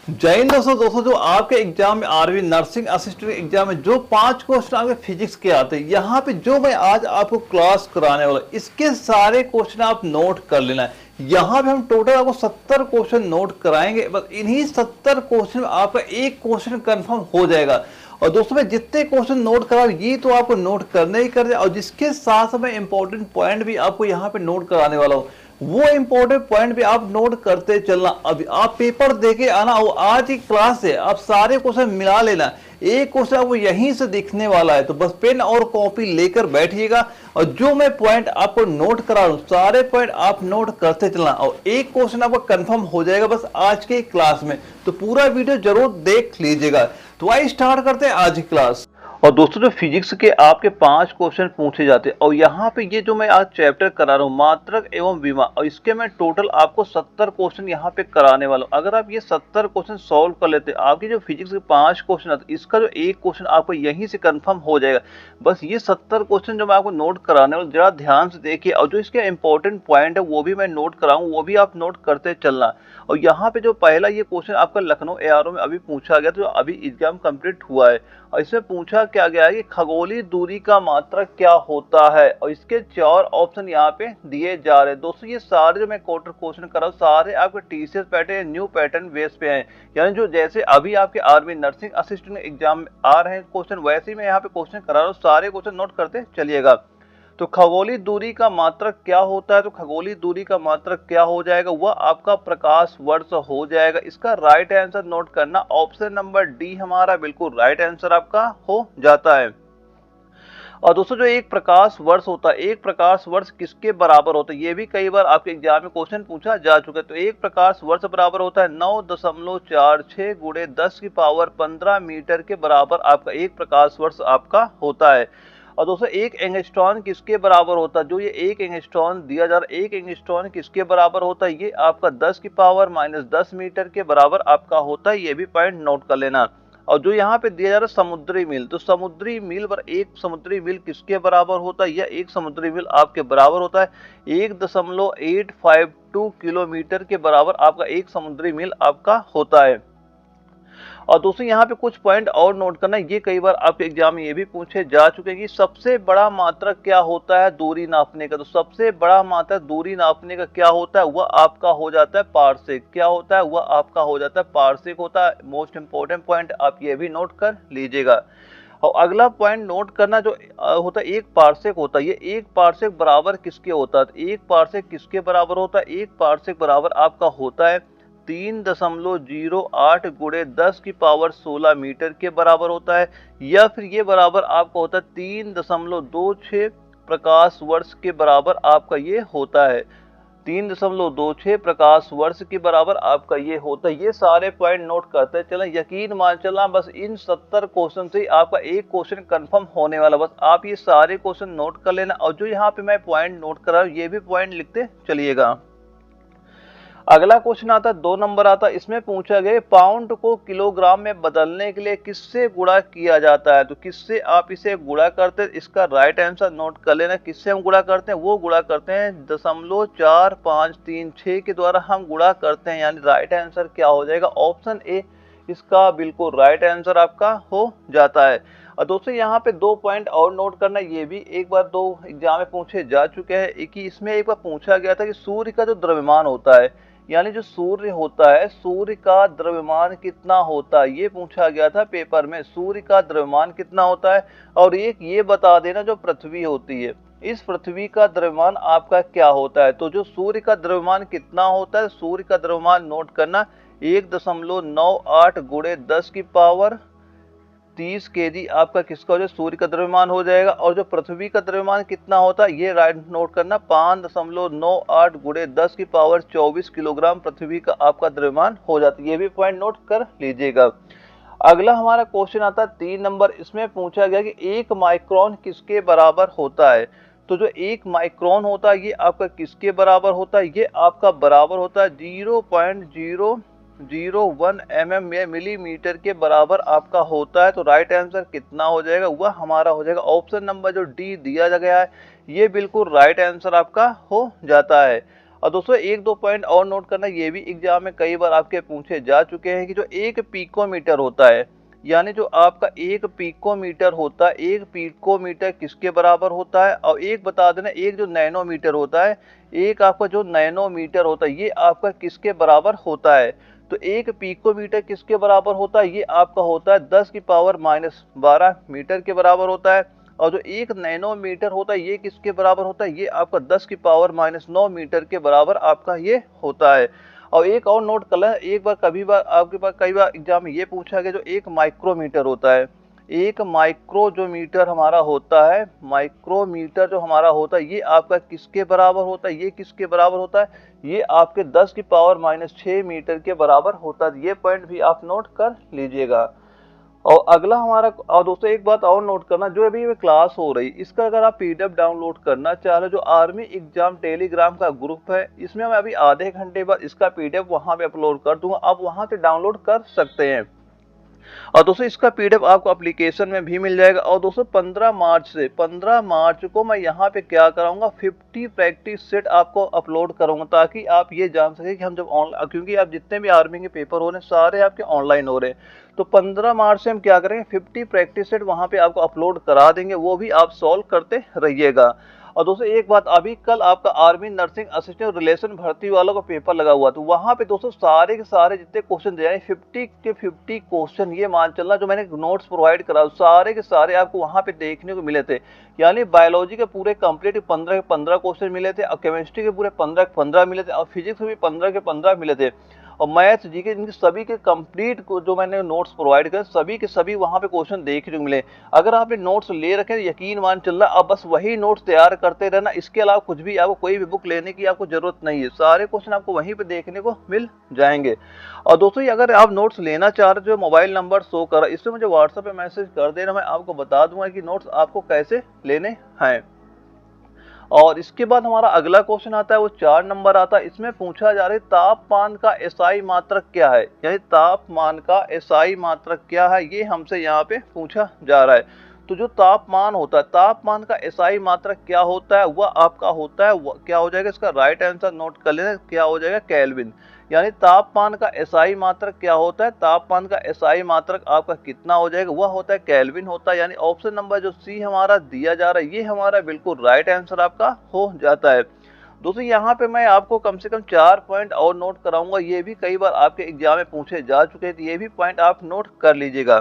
जय हिंद दोस्तों जो आपके एग्जाम में आरवी नर्सिंग असिस्टेंट एग्जाम में जो 5 क्वेश्चन आपके फिजिक्स के आते हैं, यहाँ पे जो मैं आज आपको क्लास कराने वाला इसके सारे क्वेश्चन आप नोट कर लेना है। यहाँ पे हम टोटल आपको 70 क्वेश्चन नोट कराएंगे। बस इन्हीं 70 क्वेश्चन में आपका एक क्वेश्चन कंफर्म हो जाएगा। और दोस्तों मैं जितने क्वेश्चन नोट करा ये तो आपको नोट करने ही करने, और जिसके साथ मैं इंपॉर्टेंट पॉइंट भी आपको यहाँ पे नोट कराने वाला हूँ, वो इंपॉर्टेंट पॉइंट भी आप नोट करते चलना। अभी आप पेपर देके आना और आज की क्लास से आप सारे क्वेश्चन मिला लेना। एक क्वेश्चन आपको यहीं से दिखने वाला है, तो बस पेन और कॉपी लेकर बैठिएगा और जो मैं पॉइंट आपको नोट करा रहा हूं सारे पॉइंट आप नोट करते चलना, और एक क्वेश्चन आपका कंफर्म हो जाएगा बस आज के क्लास में। तो पूरा वीडियो जरूर देख लीजिएगा। तो आइए स्टार्ट करते हैं आज की क्लास। और दोस्तों जो फिजिक्स के आपके 5 क्वेश्चन पूछे जाते हैं, और यहाँ पे ये जो मैं आज चैप्टर करा रहा हूँ मात्रक एवं विमा, और इसके मैं टोटल आपको 70 क्वेश्चन यहाँ पे कराने वाला हूँ। अगर आप ये 70 क्वेश्चन सॉल्व कर लेते हैं, आपके जो फिजिक्स के 5 क्वेश्चन आते हैं इसका जो एक क्वेश्चन आपको यहीं से कंफर्म हो जाएगा। बस ये 70 क्वेश्चन जो मैं आपको नोट कराने वाला, जरा ध्यान से देखिए, और जो इसके इंपॉर्टेंट पॉइंट है वो भी मैं नोट कराऊँ, वो भी आप नोट करते चलना। और यहाँ पे जो पहला ये क्वेश्चन आपका लखनऊ एआरओ में अभी पूछा गया, तो अभी एग्जाम कंप्लीट हुआ है, और इसमें पूछा क्या गया है कि खगोलीय दूरी का मात्रक क्या होता है, और इसके 4 ऑप्शन यहाँ पे दिए जा रहे हैं। दोस्तों ये सारे जो मैं क्वार्टर क्वेश्चन कर रहा हूँ सारे आपके TCS pattern new pattern base पे हैं, यानी जो जैसे अभी आपके आर्मी नर्सिंग असिस्टेंट एग्जाम में आ रहे हैं क्वेश्चन, वैसे ही मैं यहाँ पे क्वेश्चन करा रहा हूँ। सारे क्वेश्चन नोट करते चलिएगा। तो खगोलीय दूरी का मात्रक क्या होता है, तो खगोलीय दूरी का मात्रक क्या हो जाएगा, वह आपका प्रकाश वर्ष हो जाएगा। इसका राइट आंसर नोट करना, ऑप्शन नंबर डी हमारा बिल्कुल राइट आंसर आपका हो जाता है। और दोस्तों जो एक प्रकाश वर्ष होता है, एक प्रकाश वर्ष किसके बराबर होता है, ये भी कई बार आपके एग्जाम में क्वेश्चन पूछा जा चुका है। तो एक प्रकाश वर्ष बराबर होता है 9.46 गुणे 10 की पावर 15 मीटर के बराबर आपका एक प्रकाश वर्ष आपका होता है। और दोस्तों एक एंगस्ट्रॉन किसके बराबर होता है, जो ये एक एंगस्ट्रॉन दिया जा रहा है, एक एंगस्ट्रॉन किसके बराबर होता है, ये आपका 10 की पावर -10 मीटर के बराबर आपका होता है। ये भी पॉइंट नोट कर लेना। और जो यहाँ पे दिया जा रहा है समुद्री मील, तो समुद्री मील पर एक समुद्री मील किसके बराबर होता है, या एक समुद्री मील आपके बराबर होता है 1.852 किलोमीटर के बराबर आपका एक समुद्री मील आपका होता है। और दोस्तों यहाँ पे कुछ पॉइंट और नोट करना है, ये कई बार आपके एग्जाम में ये भी पूछे जा चुके हैं कि सबसे बड़ा मात्रक क्या होता है दूरी नापने का। तो सबसे बड़ा मात्रक दूरी नापने का क्या होता है, वह आपका हो जाता है पारसेक। क्या होता है, वह आपका हो जाता है पारसेक होता है। मोस्ट इंपोर्टेंट पॉइंट आप ये भी नोट कर लीजिएगा। और अगला पॉइंट नोट करना जो होता है एक पारसेक होता है, ये एक पारसेक बराबर किसके होता है, एक पारसेक किसके बराबर होता है, एक पारसेक बराबर आपका होता है 3.08 गुणे 10 की पावर 16 मीटर के बराबर होता है, या फिर ये बराबर आपका होता है 3.26 प्रकाश वर्ष के बराबर आपका ये होता है। 3.26 प्रकाश वर्ष के बराबर आपका ये होता है। ये सारे पॉइंट नोट करते चलें, यकीन मान चलना बस इन 70 क्वेश्चन से आपका एक क्वेश्चन कंफर्म होने वाला। बस आप ये सारे क्वेश्चन नोट कर लेना, और जो यहाँ पे मैं पॉइंट नोट कर रहा हूँ ये भी पॉइंट लिखते चलिएगा। अगला क्वेश्चन आता है 2 नंबर आता है, इसमें पूछा गया पाउंड को किलोग्राम में बदलने के लिए किससे गुणा किया जाता है। तो किससे आप इसे गुणा करते हैं, इसका राइट आंसर नोट कर लेना। किससे हम गुणा करते हैं, वो गुणा करते हैं 0.4536 के द्वारा हम गुणा करते हैं, यानी राइट आंसर क्या हो जाएगा, ऑप्शन ए इसका बिल्कुल राइट आंसर आपका हो जाता है। और दोस्तों यहाँ पे 2 पॉइंट और नोट करना, ये भी एक बार 2 एग्जाम में पूछे जा चुके हैं। एक ही इसमें एक बार पूछा गया था कि सूर्य का जो द्रव्यमान होता है, यानी जो सूर्य होता है, सूर्य का द्रव्यमान कितना होता है, ये पूछा गया था पेपर में। सूर्य का द्रव्यमान कितना होता है, और एक ये बता देना जो पृथ्वी होती है, इस पृथ्वी का द्रव्यमान आपका क्या होता है। तो जो सूर्य का द्रव्यमान कितना होता है, सूर्य का द्रव्यमान नोट करना 1.98 गुणे 10 की पावर 30 केजी आपका किसका हो जाए सूर्य का द्रव्यमान हो जाएगा। और जो पृथ्वी का द्रव्यमान कितना होता है, ये राइट नोट करना 5.98 गुणे 10 की पावर 24 किलोग्राम पृथ्वी का आपका द्रव्यमान हो जाता है। ये भी पॉइंट नोट कर लीजिएगा। अगला हमारा क्वेश्चन आता है 3 नंबर, इसमें पूछा गया कि 1 माइक्रोन किसके बराबर होता है। तो जो 1 माइक्रोन होता है ये आपका किसके बराबर होता है, ये आपका बराबर होता है 0.001 mm मिलीमीटर के बराबर आपका होता है। तो राइट आंसर कितना हो जाएगा, वह हमारा हो जाएगा ऑप्शन नंबर जो डी दिया गया है, ये बिल्कुल राइट आंसर आपका हो जाता है। और दोस्तों एक दो पॉइंट और नोट करना, ये भी एग्जाम में कई बार आपके पूछे जा चुके हैं कि जो एक पिकोमीटर होता है, यानी जो आपका एक पिकोमीटर होता है, एक पिकोमीटर किसके बराबर होता है, और एक बता देना एक जो नैनोमीटर होता है, एक आपका जो नैनोमीटर होता है ये आपका किसके बराबर होता है। तो एक पिकोमीटर किसके बराबर होता है, ये आपका होता है 10 की पावर -12 मीटर के बराबर होता है। और जो एक नैनोमीटर होता है ये किसके बराबर होता है, ये आपका 10 की पावर -9 मीटर के बराबर आपका ये होता है। और एक और नोट कर लें, एक बार कभी बार आपके पास कई बार एग्जाम में ये पूछा गया जो एक माइक्रोमीटर होता है, एक माइक्रो जो मीटर हमारा होता है, माइक्रोमीटर जो हमारा होता है ये आपका किसके बराबर होता है, ये किसके बराबर होता है, ये आपके 10 की पावर -6 मीटर के बराबर होता है। ये पॉइंट भी आप नोट कर लीजिएगा। और अगला हमारा, और दोस्तों एक बात और नोट करना, जो अभी ये क्लास हो रही इसका अगर आप पीडीएफ डाउनलोड करना चाह रहे हो, जो आर्मी एग्जाम टेलीग्राम का ग्रुप है इसमें मैं अभी आधे घंटे बाद इसका पीडीएफ वहां पे अपलोड कर दूंगा, आप वहां से डाउनलोड कर सकते हैं। और दोस्तों इसका पीडीएफ आपको एप्लीकेशन में भी मिल जाएगा। और दोस्तों 15 मार्च को मैं यहाँ पे क्या कराऊंगा, 50 प्रैक्टिस सेट आपको अपलोड करूंगा, ताकि आप ये जान सके कि हम जब ऑनलाइन, क्योंकि आप जितने भी आर्मी के पेपर हो रहे हैं सारे आपके ऑनलाइन हो रहे हैं, तो 15 मार्च से हम क्या करेंगे 50 प्रैक्टिस सेट वहां पे आपको अपलोड करा देंगे, वो भी आप सॉल्व करते रहिएगा। और दोस्तों एक बात, अभी कल आपका आर्मी नर्सिंग असिस्टेंट रिलेशन भर्ती वालों का पेपर लगा हुआ, तो वहां पे दोस्तों सारे के सारे जितने क्वेश्चन दिए 50 के 50 क्वेश्चन, ये मान चलना जो मैंने नोट्स प्रोवाइड करा सारे के सारे आपको वहां पे देखने को मिले थे। यानी बायोलॉजी के पूरे कंप्लीट 15 के 15 क्वेश्चन मिले थे, और केमिस्ट्री के पूरे 15 के 15 मिले थे, और फिजिक्स में भी 15 के 15 मिले थे, और मैथ्स जीके इनके सभी के कंप्लीट जो मैंने नोट्स प्रोवाइड करे सभी के सभी वहां पे क्वेश्चन देखने को मिले। अगर आपने नोट्स ले रखे यकीन मान चल रहा, अब बस वही नोट्स तैयार करते रहना, इसके अलावा कुछ भी आपको कोई भी बुक लेने की आपको जरूरत नहीं है, सारे क्वेश्चन आपको वहीं पे देखने को मिल जाएंगे। और दोस्तों अगर आप नोट्स लेना चाह रहे हो, जो मोबाइल नंबर शो कर इससे मुझे व्हाट्सएप पे मैसेज कर देना, मैं आपको बता दूंगा कि नोट्स आपको कैसे लेने हैं। और इसके बाद हमारा अगला क्वेश्चन आता है, वो 4 नंबर आता है, इसमें पूछा जा रहा है तापमान का एसआई मात्रक क्या है, यानी तापमान का एसआई मात्रक क्या है, ये हमसे यहाँ पे पूछा जा रहा है। तो जो तापमान होता है, तापमान का एसआई मात्रक क्या होता है, वह आपका होता है, क्या हो जाएगा, इसका राइट आंसर नोट कर लेना, क्या हो जाएगा, केल्विन। यानी तापमान का एसआई मात्रक क्या होता है, तापमान का एसआई मात्रक आपका कितना हो जाएगा, वह होता है केल्विन होता है। यानी ऑप्शन नंबर जो सी हमारा दिया जा रहा है ये हमारा बिल्कुल राइट आंसर आपका हो जाता है। दोस्तों यहाँ पे मैं आपको कम से कम 4 पॉइंट और नोट कराऊंगा, ये भी कई बार आपके एग्जाम में पूछे जा चुके हैं, तो ये भी पॉइंट आप नोट कर लीजिएगा।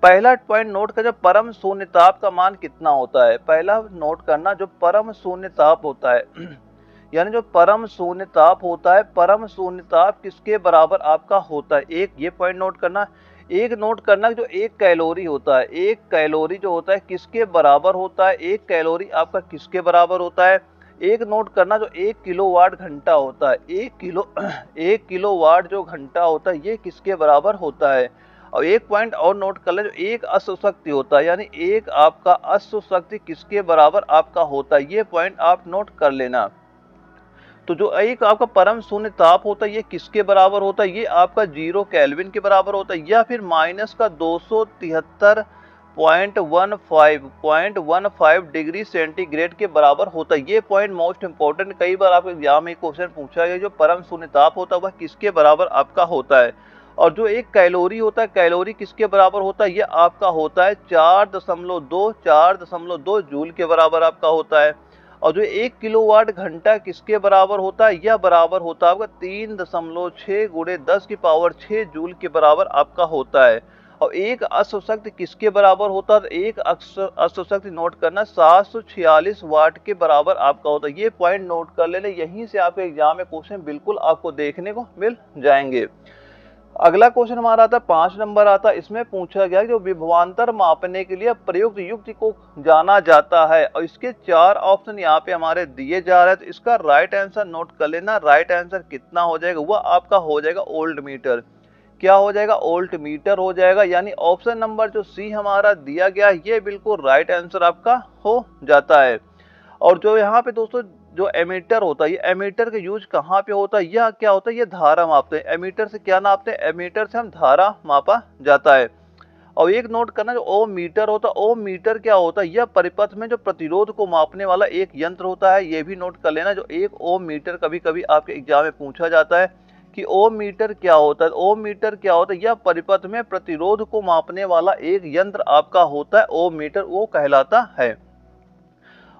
पहला पॉइंट नोट कर, जब परम शून्य ताप का मान कितना होता है, पहला नोट करना जो परम शून्य ताप होता है यानी जो परम शून्य ताप होता है, परम शून्य ताप किसके बराबर आपका होता है, एक ये पॉइंट नोट करना। एक नोट करना जो एक कैलोरी होता है, एक कैलोरी जो होता है किसके बराबर होता है, एक कैलोरी आपका किसके बराबर होता है। एक नोट करना जो 1 किलोवाट घंटा होता है, 1 किलोवाट जो घंटा होता है ये किसके बराबर होता है। और एक पॉइंट और नोट कर ले, जो एक अश्व शक्ति होता है, यानी एक आपका अश्व शक्ति किसके बराबर आपका होता है, ये पॉइंट आप नोट कर लेना। तो जो एक आपका परम शून्य ताप होता है ये किसके बराबर होता है, ये आपका 0 केल्विन के बराबर होता है, या फिर माइनस का 273.15 डिग्री सेंटीग्रेड के बराबर होता है। ये पॉइंट मोस्ट इंपॉर्टेंट, कई बार आपके एग्जाम में क्वेश्चन पूछा गया, जो परम शून्य ताप होता है वह किसके बराबर आपका होता है। और जो एक कैलोरी होता है, कैलोरी किसके बराबर होता है, ये आपका होता है 4.2 जूल के बराबर आपका होता है। और जो 1 किलोवाट घंटा किसके बराबर होता है, यह बराबर होता है आपका 3.6 गुणे 10 की पावर 6 जूल के बराबर आपका होता है। और एक अश्वशक्ति किसके बराबर होता है, एक अश्वशक्ति नोट करना 746 वाट के बराबर आपका होता है। ये पॉइंट नोट कर लेना, यहीं से आपके एग्जाम में क्वेश्चन बिल्कुल आपको देखने को मिल जाएंगे। अगला क्वेश्चन हमारा आता है 5 नंबर आता है, इसमें पूछा गया जो विभवांतर मापने के लिए प्रयुक्त युक्ति को जाना जाता है, और इसके 4 ऑप्शन यहाँ पे हमारे दिए जा रहे हैं। तो इसका राइट आंसर नोट कर लेना, राइट आंसर कितना हो जाएगा, वह आपका हो जाएगा ओल्ड मीटर। क्या हो जाएगा, ओल्ट मीटर हो जाएगा। यानी ऑप्शन नंबर जो सी हमारा दिया गया ये बिल्कुल राइट आंसर आपका हो जाता है। और जो यहाँ पे दोस्तों जो एमीटर होता है, ये एमीटर का यूज कहाँ पे होता है, यह क्या होता है, ये धारा मापते हैं। एमीटर से क्या नापते हैं, एमीटर से हम धारा मापा जाता है। और एक नोट करना, जो ओम मीटर होता है, ओम मीटर क्या होता है, यह परिपथ में जो प्रतिरोध को मापने वाला एक यंत्र होता है। ये भी नोट कर लेना, जो एक ओम मीटर, कभी कभी आपके एग्जाम में पूछा जाता है कि ओम मीटर क्या होता है। ओम मीटर क्या होता है, यह परिपथ में प्रतिरोध को मापने वाला एक यंत्र आपका होता है, ओम मीटर वो कहलाता है।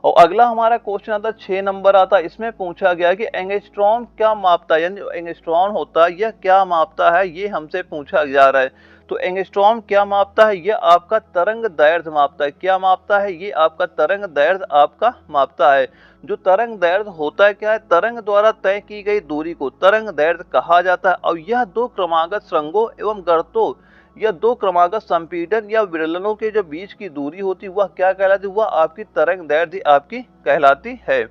और अगला हमारा क्वेश्चन आता है 6 नंबर आता है, इसमें पूछा गया कि एंगस्ट्रॉम क्या मापता है, यानी जो एंगस्ट्रॉम होता है यह क्या मापता है, ये हमसे पूछा जा रहा है। तो एंगस्ट्रॉम क्या मापता है, यह आपका तरंग दैर्ध्य मापता है। क्या मापता है, ये आपका तरंग दैर्ध्य आपका मापता है। जो तरंग दैर्ध्य होता है क्या है, तरंग द्वारा तय की गई दूरी को तरंग दैर्ध्य कहा जाता है। और यह दो क्रमागत सुरंगों एवं गर्तों या दो क्रमागत संपीड़न या विरलनों के जो बीच की दूरी होती है वह क्या कहलाती है, वह आपकी तरंग दैर्ध्य आपकी कहलाती है।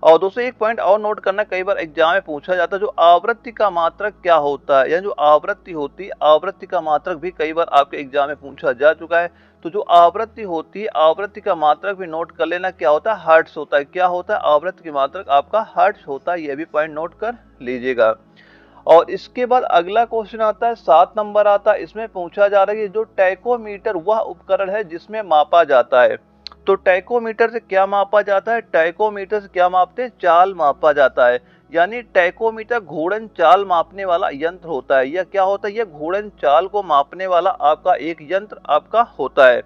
और दोस्तों एक पॉइंट और नोट करना, कई बार एग्जाम में पूछा जाता है जो आवृत्ति का मात्रक क्या होता है, या जो आवृत्ति होती है, आवृत्ति का मात्रक भी कई बार आपके एग्जाम में पूछा जा चुका है। तो जो आवृत्ति होती है, आवृत्ति का मात्रक भी नोट कर लेना, क्या होता है, हर्ट्ज होता है। क्या होता है, आवृत्ति का मात्रक आपका हर्ट्ज होता है, यह भी पॉइंट नोट कर लीजिएगा। और इसके बाद अगला क्वेश्चन आता है 7 नंबर आता है, इसमें पूछा जा रहा है कि जो टैकोमीटर वह उपकरण है जिसमें मापा जाता है। तो टैकोमीटर से क्या मापा जाता है, टैकोमीटर से क्या मापते हैं, चाल मापा जाता है। यानी टैकोमीटर घूर्णन चाल मापने वाला यंत्र होता है। यह क्या होता है, यह घूर्णन चाल को मापने वाला आपका एक यंत्र आपका होता है।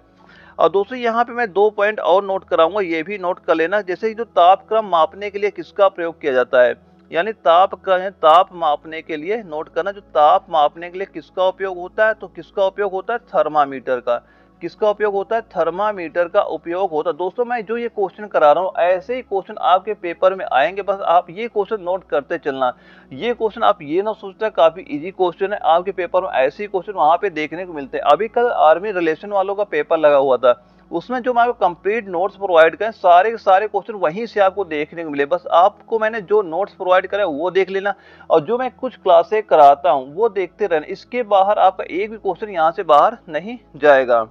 और दोस्तों यहाँ पे मैं 2 पॉइंट और नोट कराऊंगा, ये भी नोट कर लेना। जैसे जो तापक्रम मापने के लिए किसका प्रयोग किया जाता है, यानी ताप मापने के लिए नोट करना, जो ताप मापने के लिए किसका उपयोग होता है, तो किसका उपयोग होता है, थर्मामीटर का। किसका उपयोग होता है, थर्मामीटर का उपयोग होता है। दोस्तों मैं जो ये क्वेश्चन करा रहा हूँ, ऐसे ही क्वेश्चन आपके पेपर में आएंगे, बस आप ये क्वेश्चन नोट करते चलना। ये क्वेश्चन आप ये ना सोचते काफी इजी क्वेश्चन है, आपके पेपर में ऐसे ही क्वेश्चन वहां पे देखने को मिलते हैं। अभी कल आर्मी रिलेशन वालों का पेपर लगा हुआ था, उसमें जो मैं आपको कंप्लीट नोट्स प्रोवाइड करें, सारे के सारे क्वेश्चन वहीं से आपको देखने को मिले। बस आपको मैंने जो नोट्स प्रोवाइड करे वो देख लेना, और जो मैं कुछ क्लासेस कराता हूँ वो देखते रहना। इसके बाहर आपका एक भी क्वेश्चन यहाँ से बाहर नहीं जाएगा।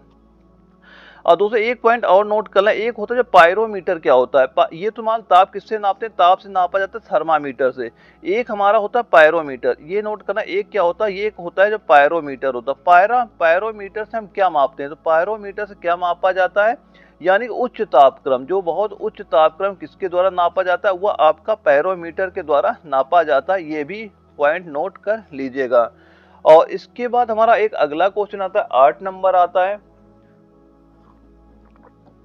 और दोस्तों एक पॉइंट और नोट कर लें, एक होता है जो पायरोमीटर। क्या होता है, ये तो मान ताप किससे नापते हैं, ताप से नापा जाता है थर्मामीटर से। एक हमारा होता है पायरोमीटर, ये नोट करना। एक क्या होता है, ये एक होता है जो पायरोमीटर होता है। पायरोमीटर से हम क्या मापते हैं, तो पायरोमीटर से क्या मापा जाता है, यानी उच्च तापक्रम, जो बहुत उच्च तापक्रम किसके द्वारा नापा जाता है, वह आपका पायरोमीटर के द्वारा नापा जाता है। ये भी पॉइंट नोट कर लीजिएगा। और इसके बाद हमारा एक अगला क्वेश्चन आता है, 8 नंबर आता है,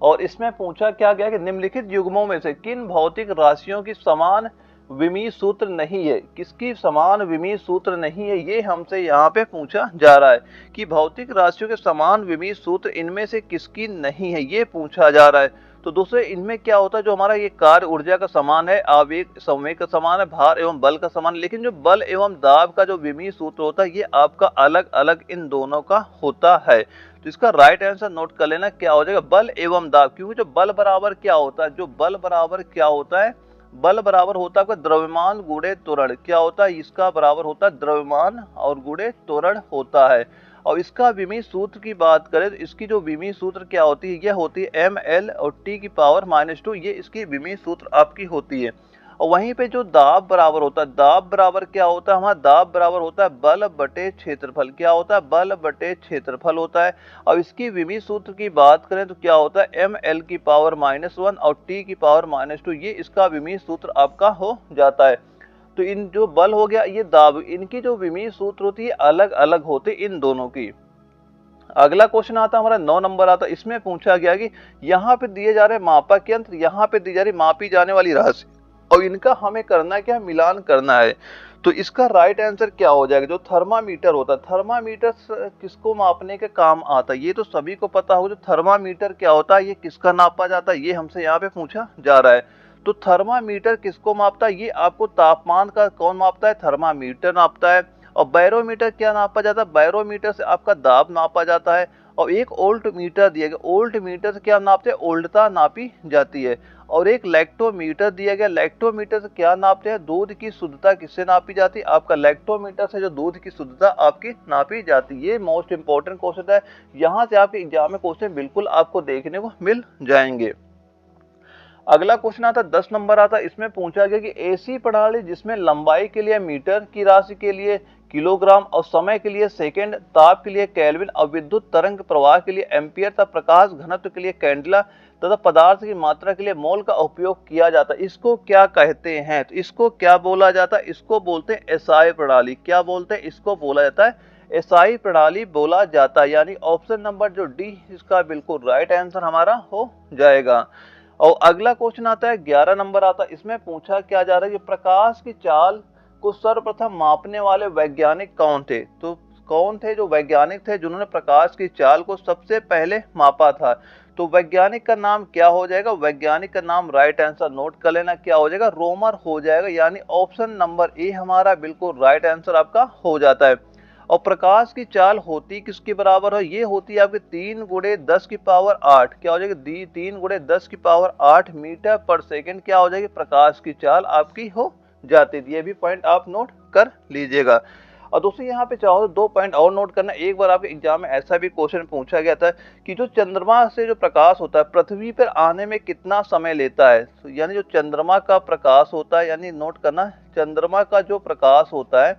और इसमें पूछा क्या गया कि निम्नलिखित युग्मों में से किन भौतिक राशियों की समान विमीय सूत्र नहीं है। किसकी समान विमीय सूत्र नहीं है, ये हमसे यहाँ पे पूछा जा रहा है कि भौतिक राशियों के समान विमीय सूत्र इनमें से किसकी नहीं है, ये पूछा जा रहा है। तो दोस्तों इनमें क्या होता है, जो हमारा ये कार्य ऊर्जा का समान है, आवेग संवेग का समान है, भार एवं बल का समान, लेकिन जो बल एवं दाब का जो विमीय सूत्र होता है ये आपका अलग अलग इन दोनों का होता है। तो इसका राइट आंसर नोट कर लेना, क्या हो जाएगा, बल एवं दाब। क्योंकि जो बल बराबर क्या होता है, जो बल बराबर क्या होता है, बल बराबर होता है आपका द्रव्यमान गुणे त्वरण। क्या होता है, इसका बराबर होता है द्रव्यमान और गुणे त्वरण होता है। और इसका विमीय सूत्र की बात करें तो इसकी जो विमीय सूत्र क्या होती है, यह होती है ml और t की पावर -2, ये इसकी विमीय सूत्र आपकी होती है। और वहीं पे जो दाब बराबर होता है, दाब बराबर क्या होता है, हमारा दाब बराबर होता है बल बटे क्षेत्रफल। क्या होता है, बल बटे क्षेत्रफल होता है। और इसकी विमीय सूत्र की बात करें तो क्या होता है, ml की पावर -1 और t की पावर -2, ये इसका विमीय सूत्र आपका हो जाता है। तो इन जो बल हो गया, ये दाब, इनकी जो विमीय सूत्र होती है अलग अलग होते इन दोनों की। अगला क्वेश्चन आता है हमारा 9 नंबर आता है, इसमें पूछा गया कि यहाँ पे दिए जा रहे मापक यंत्र, यहाँ पे दी जा रही मापी जाने वाली राशि, और इनका हमें करना है क्या, मिलान करना है। तो इसका राइट आंसर क्या हो जाएगा, जो थर्मामीटर होता है, थर्मामीटर किसको मापने के काम आता है, ये तो सभी को पता होगा। जो थर्मामीटर क्या होता है, ये किसका नापा जाता है, ये हमसे यहाँ पे पूछा जा रहा है। तो थर्मामीटर किसको मापता है, ये आपको तापमान का कौन मापता है, थर्मामीटर नापता है। और बैरोमीटर क्या नापा जाता है, बैरोमीटर से आपका दाब नापा जाता है। और एक ओल्ट मीटर दिया गया, ओल्ट मीटर से क्या नापते हैं, ओल्टता नापी जाती है। और एक लैक्टोमीटर दिया गया, लैक्टोमीटर से क्या नापते हैं, दूध की शुद्धता किससे नापी जाती है, आपका लैक्टोमीटर से जो दूध की शुद्धता आपकी नापी जाती है। ये मोस्ट इंपॉर्टेंट क्वेश्चन है, यहाँ से आपके एग्जाम में क्वेश्चन बिल्कुल आपको देखने को मिल जाएंगे। अगला क्वेश्चन आता है 10 नंबर आता है, इसमें पूछा गया कि ऐसी प्रणाली जिसमें लंबाई के लिए मीटर की राशि के लिए किलोग्राम और समय के लिए सेकंड, ताप के लिए केल्विन और विद्युत तरंग प्रवाह के लिए एम्पियर तथा प्रकाश घनत्व के लिए कैंडेला तथा पदार्थ की मात्रा के लिए मोल का उपयोग किया जाता है। इसको क्या कहते हैं? तो इसको क्या बोला जाता है? इसको बोलते हैं एसआई प्रणाली। क्या बोलते हैं? इसको बोला जाता है एसआई प्रणाली बोला जाता है। यानी ऑप्शन नंबर जो डी इसका बिल्कुल राइट आंसर हमारा हो जाएगा। और अगला क्वेश्चन आता है 11 नंबर आता है। इसमें पूछा क्या जा रहा है कि प्रकाश की चाल को सर्वप्रथम मापने वाले वैज्ञानिक कौन थे? तो कौन थे जो वैज्ञानिक थे जिन्होंने प्रकाश की चाल को सबसे पहले मापा था? तो वैज्ञानिक का नाम क्या हो जाएगा? वैज्ञानिक का नाम राइट आंसर नोट कर लेना, क्या हो जाएगा? रोमर हो जाएगा। यानी ऑप्शन नंबर ए हमारा बिल्कुल राइट आंसर आपका हो जाता है। और प्रकाश की चाल होती किसके बराबर है? ये होती है आपके 3 गुणे 10 की पावर 8। क्या हो जाएगी? 3 गुणे 10 की पावर 8 मीटर पर सेकंड क्या हो जाएगी? प्रकाश की चाल आपकी हो जाती थी। ये भी पॉइंट आप नोट कर लीजिएगा। और दोस्तों यहाँ पे चाहो तो 2 पॉइंट और नोट करना। एक बार आपके एग्जाम में ऐसा भी क्वेश्चन पूछा गया था कि जो चंद्रमा से जो प्रकाश होता है पृथ्वी पर आने में कितना समय लेता है? तो यानी जो चंद्रमा का प्रकाश होता है, यानी नोट करना, चंद्रमा का जो प्रकाश होता है,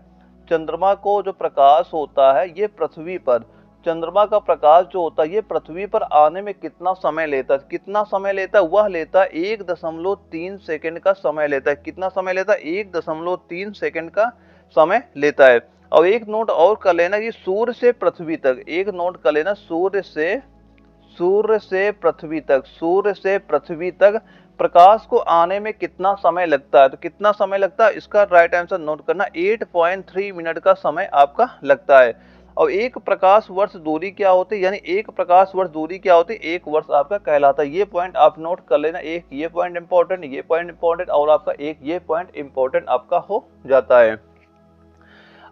चंद्रमा को जो प्रकाश होता है ये पृथ्वी पर, चंद्रमा का प्रकाश जो होता है ये पृथ्वी पर आने में कितना समय लेता है? कितना समय लेता है? वह लेता है 1.3 सेकंड का समय लेता है। कितना समय लेता है? 1.3 सेकंड का समय लेता है। और एक नोट और कर लेना कि सूर्य से पृथ्वी तक, एक नोट कर लेना, सूर्य से पृथ्वी तक, सूर्य से पृथ्वी तक प्रकाश को आने में कितना समय लगता है? तो कितना समय लगता है? इसका राइट आंसर नोट करना, 8.3 मिनट का समय आपका लगता है। और एक प्रकाश वर्ष दूरी क्या होती है? यानी एक प्रकाश वर्ष दूरी क्या होती है? एक वर्ष आपका कहलाता है। ये पॉइंट आप नोट कर लेना, एक ये पॉइंट इंपॉर्टेंट, ये पॉइंट इंपॉर्टेंट और आपका एक ये पॉइंट इंपॉर्टेंट आपका हो जाता है।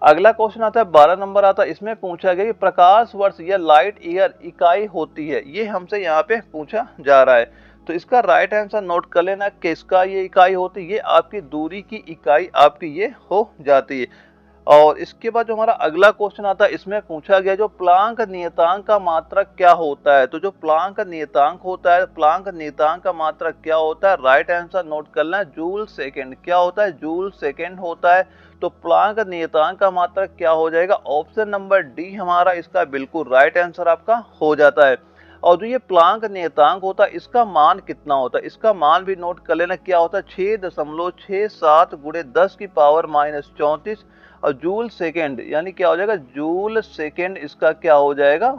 अगला क्वेश्चन आता है 12 नंबर आता है। इसमें पूछा गया कि प्रकाश वर्ष या लाइट ईयर इकाई होती है, ये हमसे यहाँ पे पूछा जा रहा है। तो इसका राइट आंसर नोट कर लेना, किसका ये इकाई होती है? ये आपकी दूरी की इकाई आपकी ये हो जाती है। और इसके बाद जो हमारा अगला क्वेश्चन आता है, इसमें पूछा गया जो प्लांक नियतांक का मात्रक क्या होता है? तो जो प्लांक नियतांक होता है, प्लांक नियतांक का मात्रक क्या होता है? राइट आंसर नोट करना है, जूल सेकंड। क्या होता है? जूल सेकंड होता है। तो प्लांक नियतांक का मात्रक क्या हो जाएगा? ऑप्शन नंबर डी हमारा इसका बिल्कुल राइट आंसर आपका हो जाता है। और जो ये प्लांक नियतांक होता है इसका मान कितना होता है? इसका मान भी नोट कर लेना, क्या होता है? 6.67 गुणे 10 की पावर -34 और जूल सेकेंड, यानी क्या हो जाएगा? जूल सेकेंड इसका क्या हो जाएगा?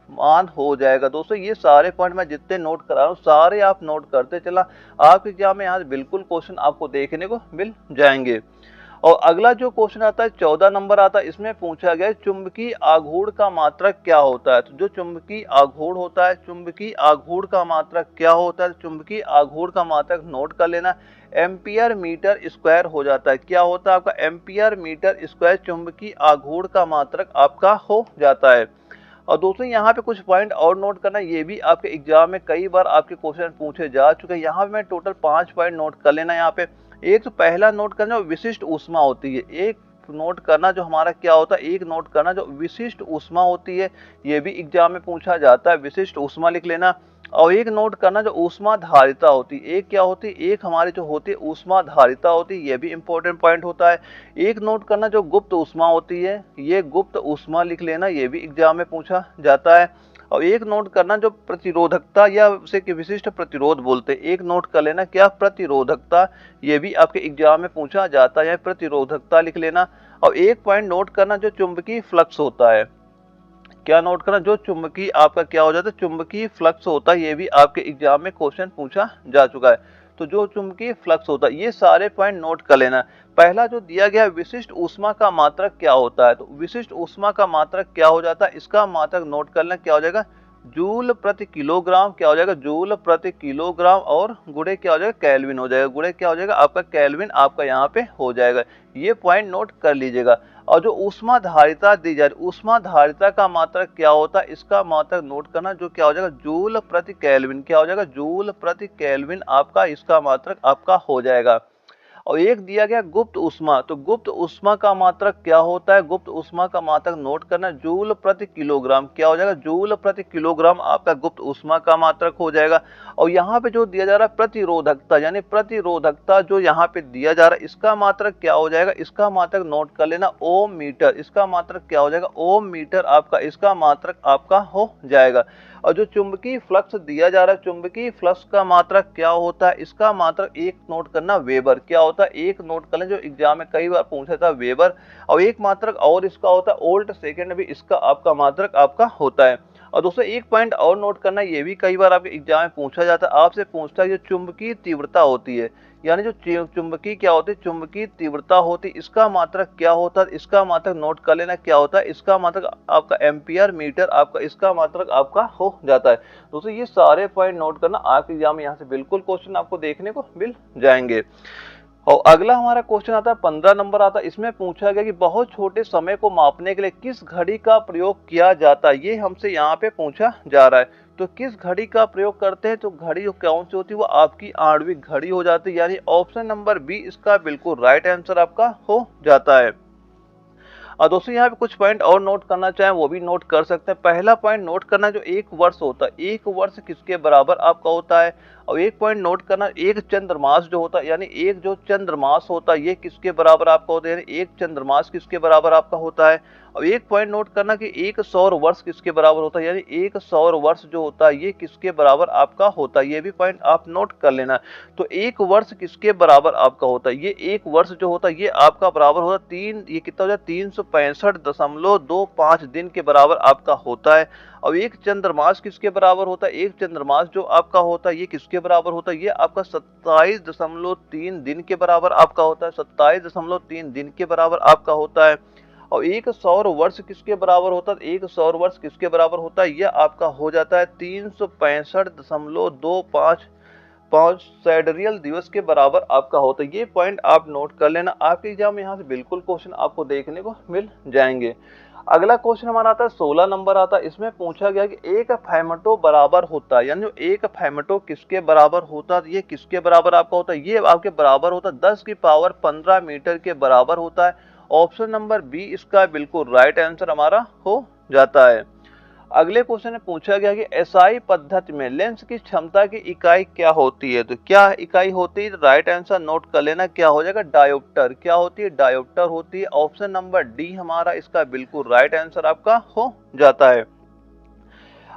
मान हो जाएगा। दोस्तों ये सारे पॉइंट मैं जितने नोट करा रहा हूँ सारे आप नोट करते चला, आपके एग्जाम में यहाँ बिल्कुल क्वेश्चन आपको देखने को मिल जाएंगे। और अगला जो क्वेश्चन आता है 14 नंबर आता है। इसमें पूछा गया चुंबकीय आघूर्ण का मात्रक क्या होता है? तो जो चुंबकीय आघूर्ण होता है, चुंबकीय आघूर्ण का मात्रक क्या होता है? चुंबकीय आघूर्ण का मात्रक नोट कर लेना, एम्पियर मीटर स्क्वायर हो जाता है। क्या होता है आपका? एम्पियर मीटर स्क्वायर चुंबकीय आघूर्ण का मात्रक आपका हो जाता है। और दोस्तों यहाँ पे कुछ पॉइंट और नोट करना, ये भी आपके एग्जाम में कई बार आपके क्वेश्चन पूछे जा चुके हैं। यहाँ पे मैं टोटल 5 पॉइंट नोट कर लेना। यहाँ पे एक तो पहला नोट करना विशिष्ट ऊष्मा होती है, एक नोट करना जो हमारा क्या होता है, एक नोट करना जो विशिष्ट ऊष्मा होती है, ये भी एग्जाम में पूछा जाता है, विशिष्ट ऊष्मा लिख लेना। और एक नोट करना जो ऊष्मा धारिता होती है, एक क्या होती है? एक हमारी जो होती है ऊष्मा धारिता होती है, ये भी इंपॉर्टेंट पॉइंट होता है। एक नोट करना जो गुप्त ऊष्मा होती है, ये गुप्त ऊष्मा लिख लेना, ये भी एग्जाम में पूछा जाता है। और एक नोट करना जो प्रतिरोधकता या उसे विशिष्ट प्रतिरोध बोलते हैं, एक नोट कर लेना, क्या? प्रतिरोधकता, ये भी आपके एग्जाम में पूछा जाता है, प्रतिरोधकता लिख लेना। और एक पॉइंट नोट करना जो चुंबकीय फ्लक्स होता है, क्या नोट करना? जो चुंबकीय आपका क्या हो जाता है? चुंबकीय फ्लक्स होता है, ये भी आपके एग्जाम में क्वेश्चन पूछा जा चुका है। तो जो चुंबकीय फ्लक्स होता है, ये सारे पॉइंट नोट कर लेना। पहला जो दिया गया है विशिष्ट ऊष्मा का मात्रक क्या होता है? तो विशिष्ट ऊष्मा का मात्रक क्या हो जाता है? इसका मात्रक नोट कर लेना, क्या हो जाएगा? जूल प्रति किलोग्राम। क्या हो जाएगा? जूल प्रति किलोग्राम और गुणे क्या हो जाएगा? केल्विन हो जाएगा। गुणे क्या हो जाएगा? आपका केल्विन आपका यहाँ पे हो जाएगा। ये पॉइंट नोट कर लीजिएगा। और जो ऊष्मा धारिता दी जा रही, ऊष्मा धारिता का मात्रक क्या होता है? इसका मात्रक नोट करना, जो क्या हो जाएगा? जूल प्रति केल्विन। क्या हो जाएगा? जूल प्रति केल्विन आपका इसका मात्रक आपका हो जाएगा। और एक दिया गया गुप्त ऊष्मा। तो गुप्त ऊष्मा का मात्रक क्या होता है? गुप्त ऊष्मा का मात्रक नोट करना, जूल प्रति किलोग्राम। क्या हो जाएगा? जूल प्रति किलोग्राम आपका गुप्त ऊष्मा का मात्रक हो जाएगा। और यहाँ पे जो दिया जा रहा है प्रतिरोधकता, यानी प्रतिरोधकता जो यहाँ पे दिया जा रहा है, इसका मात्रक क्या हो जाएगा? इसका मात्रक नोट कर लेना, ओम मीटर। इसका मात्रक क्या हो जाएगा? ओम मीटर आपका इसका मात्रक आपका हो जाएगा। और जो चुंबकीय फ्लक्स दिया जा रहा है, चुंबकीय फ्लक्स का मात्रक क्या होता है? इसका मात्रक एक नोट करना, वेबर। क्या होता है? एक नोट कर लें, जो एग्जाम में कई बार पूछा था, वेबर। और एक मात्रक और इसका होता है वोल्ट सेकेंड, भी इसका आपका मात्रक आपका होता है। और दोस्तों एक पॉइंट और नोट करना, ये भी कई बार आपके एग्जाम में पूछा जाता है, आपसे पूछता है जो चुंबकीय तीव्रता होती है, यानी जो चुंबकीय क्या होती है? चुंबकीय तीव्रता होती है, इसका मात्रक क्या होता है? इसका मात्रक नोट कर लेना, क्या होता है? इसका मात्रक आपका एम्पियर मीटर आपका इसका मात्रक आपका हो जाता है। दोस्तों ये सारे पॉइंट नोट करना, आपके एग्जाम में यहाँ से बिल्कुल क्वेश्चन आपको देखने को मिल जाएंगे। और अगला हमारा क्वेश्चन आता है 15 नंबर आता है। इसमें पूछा गया कि बहुत छोटे समय को मापने के लिए किस घड़ी का प्रयोग किया जाता है? ये हमसे यहाँ पे पूछा जा रहा है। तो किस घड़ी का प्रयोग करते हैं? तो घड़ी कौन सी होती है? वो आपकी आणविक घड़ी हो जाती है, यानी ऑप्शन नंबर बी इसका बिल्कुल राइट आंसर आपका हो जाता है। और दोस्तों यहाँ पे कुछ पॉइंट और नोट करना चाहें वो भी नोट कर सकते हैं। पहला पॉइंट नोट करना, जो एक वर्ष होता है, एक वर्ष किसके बराबर आपका होता है? और एक पॉइंट नोट करना, एक चंद्रमास जो होता है, यानी एक जो चंद्रमास होता है ये किसके बराबर आपका होता है? यानी एक चंद्रमास किसके बराबर आपका होता है? और एक पॉइंट नोट करना कि एक सौर वर्ष किसके बराबर होता है, यानी एक सौर वर्ष जो होता है ये किसके बराबर आपका होता है? ये भी पॉइंट आप नोट कर लेना। तो एक वर्ष किसके बराबर आपका होता है? ये एक वर्ष जो होता है ये आपका बराबर होता है तीन, ये कितना हो जाए? 365.25 दिन के बराबर आपका होता है। और एक चंद्रमास किसके बराबर होता है? एक चंद्रमास जो आपका होता है ये किसके बराबर होता है? ये आपका 27.3 दिन के बराबर आपका होता है। 27.3 दिन के बराबर आपका होता है। और एक सौर वर्ष किसके बराबर होता है? एक सौर वर्ष किसके बराबर होता है? यह आपका हो जाता है 365.25 सैडरियल दिवस के बराबर आपका होता है। ये पॉइंट आप नोट कर लेना, आपके एग्जाम में यहाँ से बिल्कुल क्वेश्चन आपको देखने को मिल जाएंगे। अगला क्वेश्चन हमारा आता है 16 नंबर आता है। इसमें पूछा गया कि एक फेमटो बराबर होता है, यानी एक फेमटो किसके बराबर होता है? ये किसके बराबर आपका होता है? ये आपके बराबर होता है 10 की पावर 15 मीटर के बराबर होता है। ऑप्शन नंबर बी इसका बिल्कुल राइट आंसर हमारा हो जाता है। अगले क्वेश्चन में पूछा गया कि एसआई पद्धति में लेंस की क्षमता की इकाई क्या होती है? तो क्या इकाई होती है? राइट आंसर नोट कर लेना, क्या हो जाएगा? डायोप्टर। क्या होती है? डायोप्टर होती है। ऑप्शन नंबर डी हमारा इसका बिल्कुल राइट आंसर आपका हो जाता है।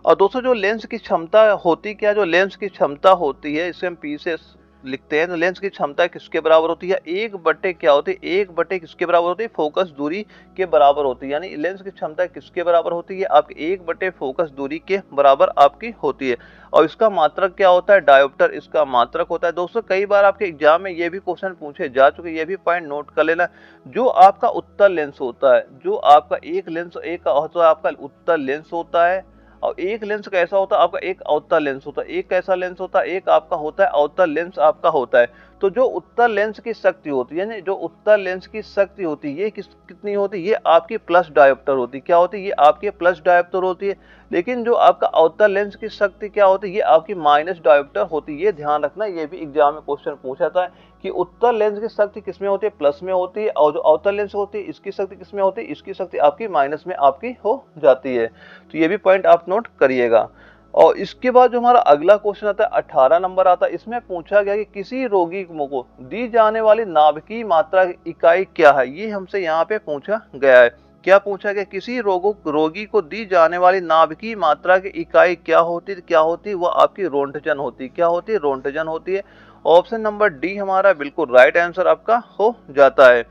और दोस्तों जो लेंस की क्षमता होती क्या? जो लेंस की क्षमता होती है इसे हम पी से लिखते हैं। तो लेंस की क्षमता किसके बराबर होती है? एक बटे क्या होती है? एक बटे किसके बराबर होती है? फोकस दूरी के बराबर होती है। यानी लेंस की क्षमता किसके बराबर होती है? आपकी एक बटे फोकस दूरी के बराबर आपकी होती है। और इसका मात्रक क्या होता है? डायोप्टर इसका मात्रक होता है। दोस्तों कई बार आपके एग्जाम में ये भी क्वेश्चन पूछे जा चुके, ये भी पॉइंट नोट कर लेना। जो आपका उत्तल लेंस होता है, जो आपका एक लेंस एक आपका उत्तल लेंस होता है, और एक लेंस कैसा होता है? आपका एक अवतल लेंस होता है। एक कैसा लेंस होता है? एक आपका होता है अवतल लेंस आपका होता है। तो जो उत्तल लेंस की शक्ति होती है, यानी जो उत्तल लेंस की शक्ति होती है ये कितनी होती है? ये आपकी प्लस डायोप्टर होती है। क्या होती है? ये आपकी प्लस डायोप्टर होती है। लेकिन जो आपका अवतल लेंस की शक्ति क्या होती है? ये आपकी माइनस डायोप्टर होती है। ये ध्यान रखना, ये भी एग्जाम में क्वेश्चन पूछा था कि उत्तल लेंस की शक्ति किसमें होती है? प्लस में होती है। और जो अवतल लेंस होती है इसकी शक्ति किसमें होती है? इसकी शक्ति आपकी माइनस में आपकी हो जाती है। तो ये भी पॉइंट आप नोट करिएगा। और इसके बाद जो हमारा अगला क्वेश्चन आता है 18 नंबर आता है। इसमें पूछा गया कि किसी रोगी को दी जाने वाली नाभिकीय मात्रा इकाई क्या है? ये हमसे यहाँ पे पूछा गया है। क्या पूछा गया? किसी रोगी को दी जाने वाली नाभिकीय मात्रा की इकाई क्या होती है? क्या होती है? वो आपकी रोंटजन होती है। क्या होती है? रोंटजन होती है। ऑप्शन नंबर डी हमारा बिल्कुल राइट आंसर आपका हो जाता है।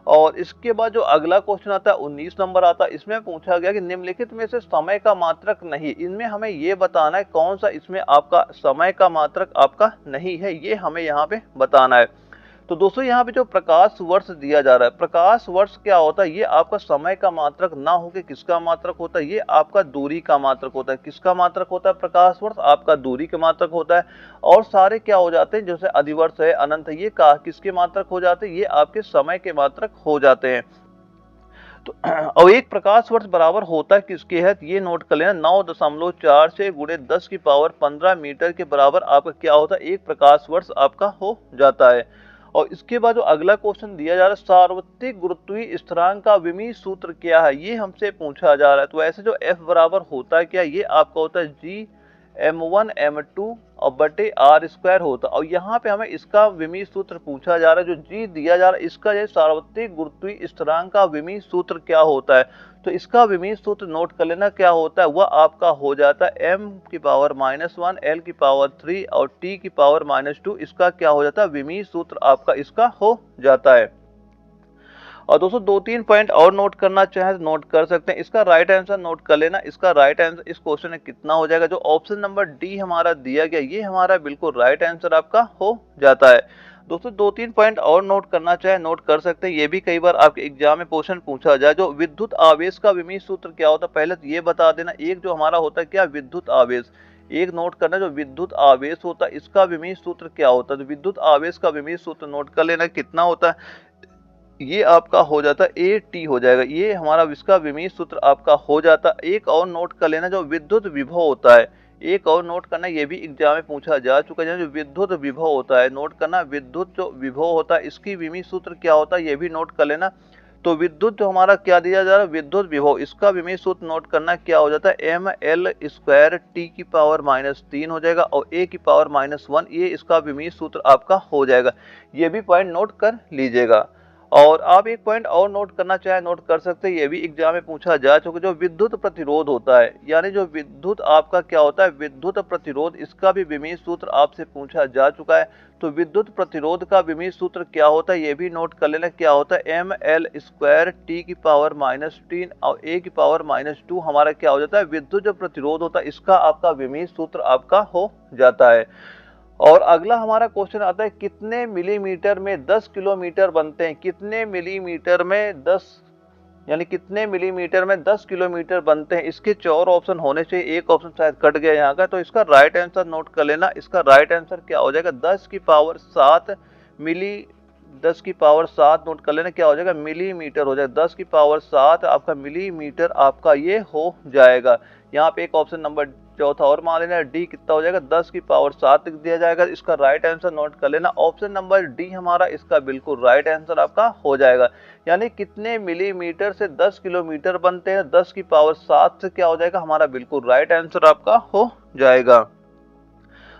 और इसके बाद जो अगला क्वेश्चन आता है 19 नंबर आता है। इसमें पूछा गया कि निम्नलिखित में से समय का मात्रक नहीं, इनमें हमें ये बताना है कौन सा इसमें आपका समय का मात्रक आपका नहीं है, ये हमें यहाँ पे बताना है। तो दोस्तों यहाँ पे जो प्रकाश वर्ष दिया जा रहा है, प्रकाश वर्ष क्या होता है? ये आपका समय का मात्रक ना होकर किसका मात्रक होता है? ये आपका दूरी का मात्रक होता है। किसका मात्रक होता है? प्रकाश वर्ष आपका दूरी का मात्रक होता है। और सारे क्या हो जाते हैं? जैसे अधिवर्ष है, अनंत है, ये किसके मात्रक हो जाते हैं? ये आपके समय के मात्रक हो जाते हैं। तो और एक प्रकाश वर्ष बराबर होता है किसके है? ये नोट कर लेना, 9.4 से गुणे 10 की पावर 15 मीटर के बराबर आपका क्या होता है? एक प्रकाश वर्ष आपका हो जाता है। और इसके बाद जो अगला क्वेश्चन दिया जा रहा है, सार्वत्रिक गुरुत्वीय स्थिरांक का विमीय सूत्र क्या है, ये हमसे पूछा जा रहा है। तो ऐसे जो F बराबर होता है क्या, ये आपका होता है G m1 m2 और बटे आर स्क्वायर होता है। और यहाँ पे हमें इसका विमीय सूत्र पूछा जा रहा है, जो G दिया जा रहा है इसका ये सार्वत्रिक गुरुत्वीय स्थिरांक का विमीय सूत्र क्या होता है। तो इसका विमीय सूत्र नोट कर लेना क्या होता है, वह आपका हो जाता है m की पावर -1 l की पावर 3 और t की पावर -2। इसका क्या हो जाता है, विमीय सूत्र आपका इसका हो जाता है। और दोस्तों 2-3 पॉइंट और नोट करना चाहे तो नोट कर सकते हैं। इसका राइट आंसर नोट कर लेना। इसका राइट आंसर इस क्वेश्चन में कितना हो जाएगा, जो ऑप्शन नंबर डी हमारा दिया गया ये हमारा बिल्कुल राइट आंसर आपका हो जाता है। दोस्तों 2-3 पॉइंट और नोट करना चाहे नोट कर सकते हैं। ये भी कई बार आपके एग्जाम में क्वेश्चन पूछा जाए, जो विद्युत आवेश का विमीय सूत्र क्या होता है, पहले तो ये बता देना। एक जो हमारा होता है क्या, विद्युत आवेश, एक नोट करना, जो विद्युत आवेश होता है इसका विमीय सूत्र क्या होता है। तो विद्युत आवेश का विमीय सूत्र नोट कर लेना कितना होता है, ये आपका हो जाता है AT हो जाएगा। ये हमारा इसका विमीय सूत्र आपका हो जाता है। एक और नोट कर लेना, जो विद्युत विभव होता है, एक और नोट करना, ये भी एग्जाम में पूछा जा चुका है। जो विद्युत विभव होता है, नोट करना, विद्युत जो विभव होता है इसकी विमीय सूत्र क्या होता है, ये भी नोट कर लेना। तो विद्युत जो हमारा क्या दिया जा रहा है, विद्युत विभव, इसका विमीय सूत्र नोट करना क्या हो जाता है, ml² t की पावर -3 हो जाएगा और a की पावर -1, ये इसका विमीय सूत्र आपका हो जाएगा। ये भी पॉइंट नोट कर लीजिएगा। और आप एक पॉइंट और नोट करना चाहे नोट कर सकते हैं, ये भी एग्जाम में पूछा जा चुका, जो विद्युत प्रतिरोध होता है, यानी जो विद्युत आपका क्या होता है, विद्युत प्रतिरोध, इसका भी विमीय सूत्र आपसे पूछा जा चुका है। तो विद्युत प्रतिरोध का विमीय सूत्र क्या होता है, ये भी नोट कर लेना, क्या होता है, ml² t की पावर -3 और a की पावर -2 हमारा क्या हो जाता है, विद्युत जो प्रतिरोध होता है इसका आपका विमीय सूत्र आपका हो जाता है। और अगला हमारा क्वेश्चन आता है, कितने मिलीमीटर में 10 किलोमीटर बनते हैं, कितने मिलीमीटर में 10, यानी कितने मिलीमीटर में 10 किलोमीटर बनते हैं। इसके 4 ऑप्शन होने चाहिए, एक ऑप्शन शायद कट गया यहाँ का। तो इसका राइट आंसर नोट कर लेना। इसका राइट आंसर क्या हो जाएगा, 10 की पावर 7 मिली, 10 की पावर 7 नोट कर लेना, क्या हो जाएगा, मिलीमीटर हो जाएगा। 10 की पावर 7 आपका मिलीमीटर आपका ये हो जाएगा। यहाँ पे एक ऑप्शन नंबर चौथा और मान लेना, डी कितना हो जाएगा, 10 की पावर 7 लिख दिया जाएगा। इसका राइट आंसर नोट कर लेना, ऑप्शन नंबर डी हमारा इसका बिल्कुल राइट आंसर आपका हो जाएगा। यानी कितने मिलीमीटर से 10 किलोमीटर बनते हैं, 10 की पावर 7 से क्या हो जाएगा, हमारा बिल्कुल राइट आंसर आपका हो जाएगा।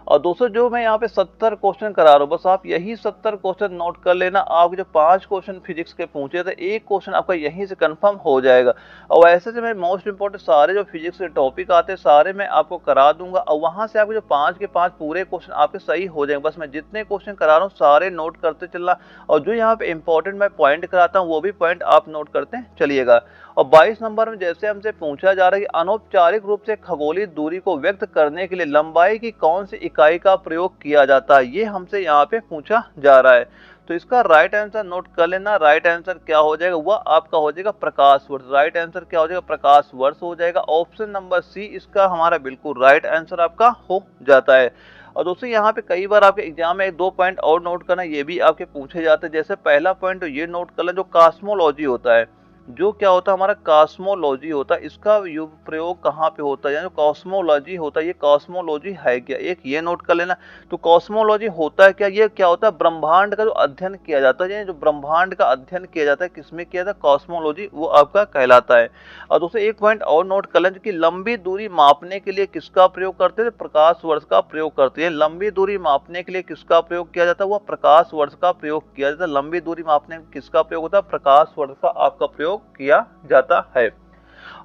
और दोस्तों जो मैं यहाँ पे 70 क्वेश्चन करा रहा हूँ, बस आप यही 70 क्वेश्चन नोट कर लेना। आप जो 5 क्वेश्चन फिजिक्स के पूछे थे, एक क्वेश्चन आपका यहीं से कंफर्म हो जाएगा। और ऐसे से मैं मोस्ट इंपोर्टेंट सारे जो फिजिक्स के टॉपिक आते हैं सारे मैं आपको करा दूंगा, और वहां से आपके जो 5 के 5 पूरे क्वेश्चन आपके सही हो जाएंगे। बस मैं जितने क्वेश्चन करा रहा हूँ सारे नोट करते चलना, और जो यहाँ पे इंपॉर्टेंट मैं पॉइंट कराता हूँ वो भी पॉइंट आप नोट करते चलिएगा। और 22 नंबर में जैसे हमसे पूछा जा रहा है कि अनौपचारिक रूप से खगोलीय दूरी को व्यक्त करने के लिए लंबाई की कौन सी इकाई का प्रयोग किया जाता है, ये हमसे यहाँ पे पूछा जा रहा है। तो इसका राइट आंसर नोट कर लेना। राइट आंसर क्या हो जाएगा, वह आपका हो जाएगा प्रकाश वर्ष। राइट आंसर क्या हो जाएगा, प्रकाश वर्ष हो जाएगा। ऑप्शन नंबर सी इसका हमारा बिल्कुल राइट आंसर आपका हो जाता है। और दोस्तों यहाँ पे कई बार आपके एग्जाम में 2 पॉइंट और नोट करना, ये भी आपके पूछे जाते हैं। जैसे पहला पॉइंट तो ये नोट कर लें, जो कॉस्मोलॉजी होता है, जो क्या होता है हमारा कॉस्मोलॉजी होता है, इसका प्रयोग कहाँ पे होता है, यानी कॉस्मोलॉजी होता है, ये कॉस्मोलॉजी है क्या, एक ये नोट कर लेना। तो कॉस्मोलॉजी होता है क्या, ये क्या होता है, ब्रह्मांड का जो अध्ययन किया जाता है, जो ब्रह्मांड का अध्ययन किया जाता है, किसमें किया जाता है, कॉस्मोलॉजी, वो आपका कहलाता है। और दोस्तों एक पॉइंट और नोट कर लें कि लंबी दूरी मापने के लिए किसका प्रयोग करते हैं, प्रकाश वर्ष का प्रयोग करते हैं। लंबी दूरी मापने के लिए किसका प्रयोग किया जाता है, वह प्रकाश वर्ष का प्रयोग किया जाता है। लंबी दूरी मापने में किसका प्रयोग होता है, प्रकाश वर्ष का आपका प्रयोग किया जाता है।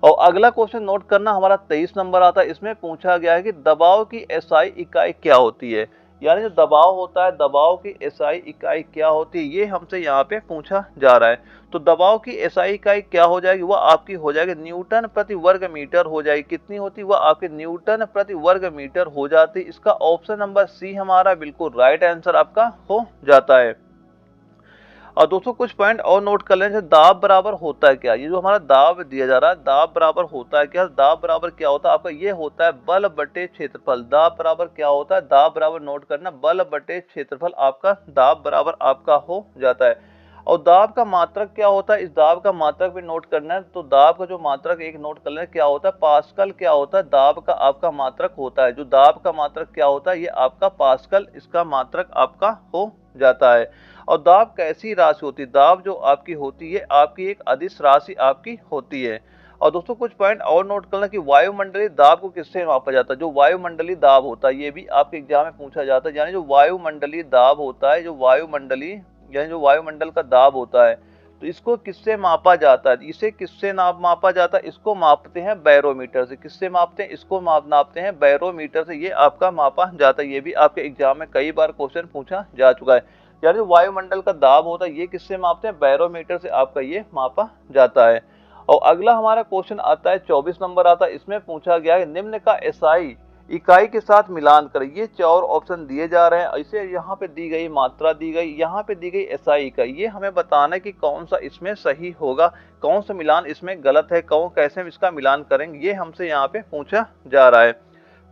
और अगला क्वेश्चन नोट करना, हमारा 23 नंबर आता है। इसमें पूछा गया है कि दबाव की एसआई इकाई क्या होती है, यानी जो दबाव होता है, दबाव की एसआई इकाई क्या होती है, ये हमसे यहाँ पे पूछा जा रहा है। तो दबाव की एसआई इकाई क्या हो जाएगी, वह आपकी हो जाएगी न्यूटन प्रति वर्ग मीटर हो जाएगी। कितनी होती है, वह आपके न्यूटन प्रति वर्ग मीटर हो जाती है। इसका ऑप्शन नंबर सी हमारा बिल्कुल राइट आंसर आपका हो जाता है। और दोस्तों कुछ पॉइंट और नोट कर लें, दाब बराबर होता है क्या, ये जो हमारा दाब दिया जा रहा है, दाब बराबर होता है क्या, दाब बराबर क्या होता है आपका, ये होता है बल बटे क्षेत्रफल। दाब बराबर क्या होता है, दाब बराबर नोट करना, बल बटे क्षेत्रफल आपका दाब बराबर आपका हो जाता है। और दाब का मात्रक क्या होता है, इस दाब का मात्रक भी नोट करना है। तो दाब का जो मात्रक एक नोट कर लें, क्या होता है, पास्कल क्या होता है, दाब का आपका मात्रक होता है। जो दाब का मात्रक क्या होता है, ये आपका पास्कल इसका मात्रक आपका हो जाता है। और दाब कैसी राशि होती है? दाब जो आपकी होती है, आपकी एक अदिश राशि आपकी होती है। और दोस्तों कुछ पॉइंट और नोट करना कि वायुमंडलीय दाब को किससे मापा जाता है? जो वायुमंडलीय दाब होता है, ये भी आपके एग्जाम में पूछा जाता है। यानी जो वायुमंडलीय दाब होता है, जो वायुमंडलीय यानी जो वायुमंडल का दाब होता है, तो इसको किससे मापा जाता है? इसे किससे मापा जाता है? इसको मापते हैं बैरोमीटर से। किससे मापते हैं? इसको नापते हैं बैरोमीटर से। ये आपका मापा जाता है। ये भी आपके एग्जाम में कई बार क्वेश्चन पूछा जा चुका है। यानी जो वायुमंडल का दाब होता है, ये किससे मापते हैं? बैरोमीटर से आपका ये मापा जाता है। और अगला हमारा क्वेश्चन आता है 24 नंबर आता है। इसमें पूछा गया है निम्न का एसआई इकाई के साथ मिलान करें। ये 4 ऑप्शन दिए जा रहे हैं। इसे यहाँ पे दी गई मात्रा दी गई, यहाँ पे दी गई एसआई इकाई। ये हमें बताना है कि कौन सा इसमें सही होगा, कौन सा मिलान इसमें गलत है, कौन कैसे इसका मिलान करेंगे, ये हमसे यहाँ पे पूछा जा रहा है।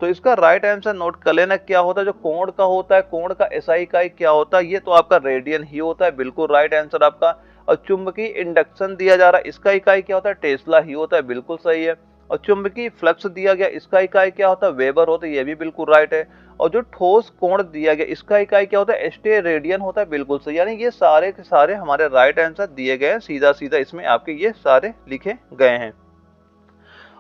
तो इसका राइट आंसर नोट कर लेना। क्या होता है? जो कोण का होता है, कोण का एसआई इकाई क्या होता है? ये तो आपका रेडियन ही होता है। बिल्कुल राइट आंसर आपका। और चुंबकीय इंडक्शन दिया जा रहा है, इसका इकाई क्या होता है? टेस्ला ही होता है। बिल्कुल सही है। और चुंबकीय फ्लक्स दिया गया, इसका इकाई क्या होता है? वेबर होता है। ये भी बिल्कुल राइट है। और जो ठोस कोण दिया गया, इसका इकाई क्या होता है? एस्टे रेडियन होता है। बिल्कुल सही। यानी ये सारे के सारे हमारे राइट आंसर दिए गए हैं। सीधा सीधा इसमें आपके ये सारे लिखे गए हैं।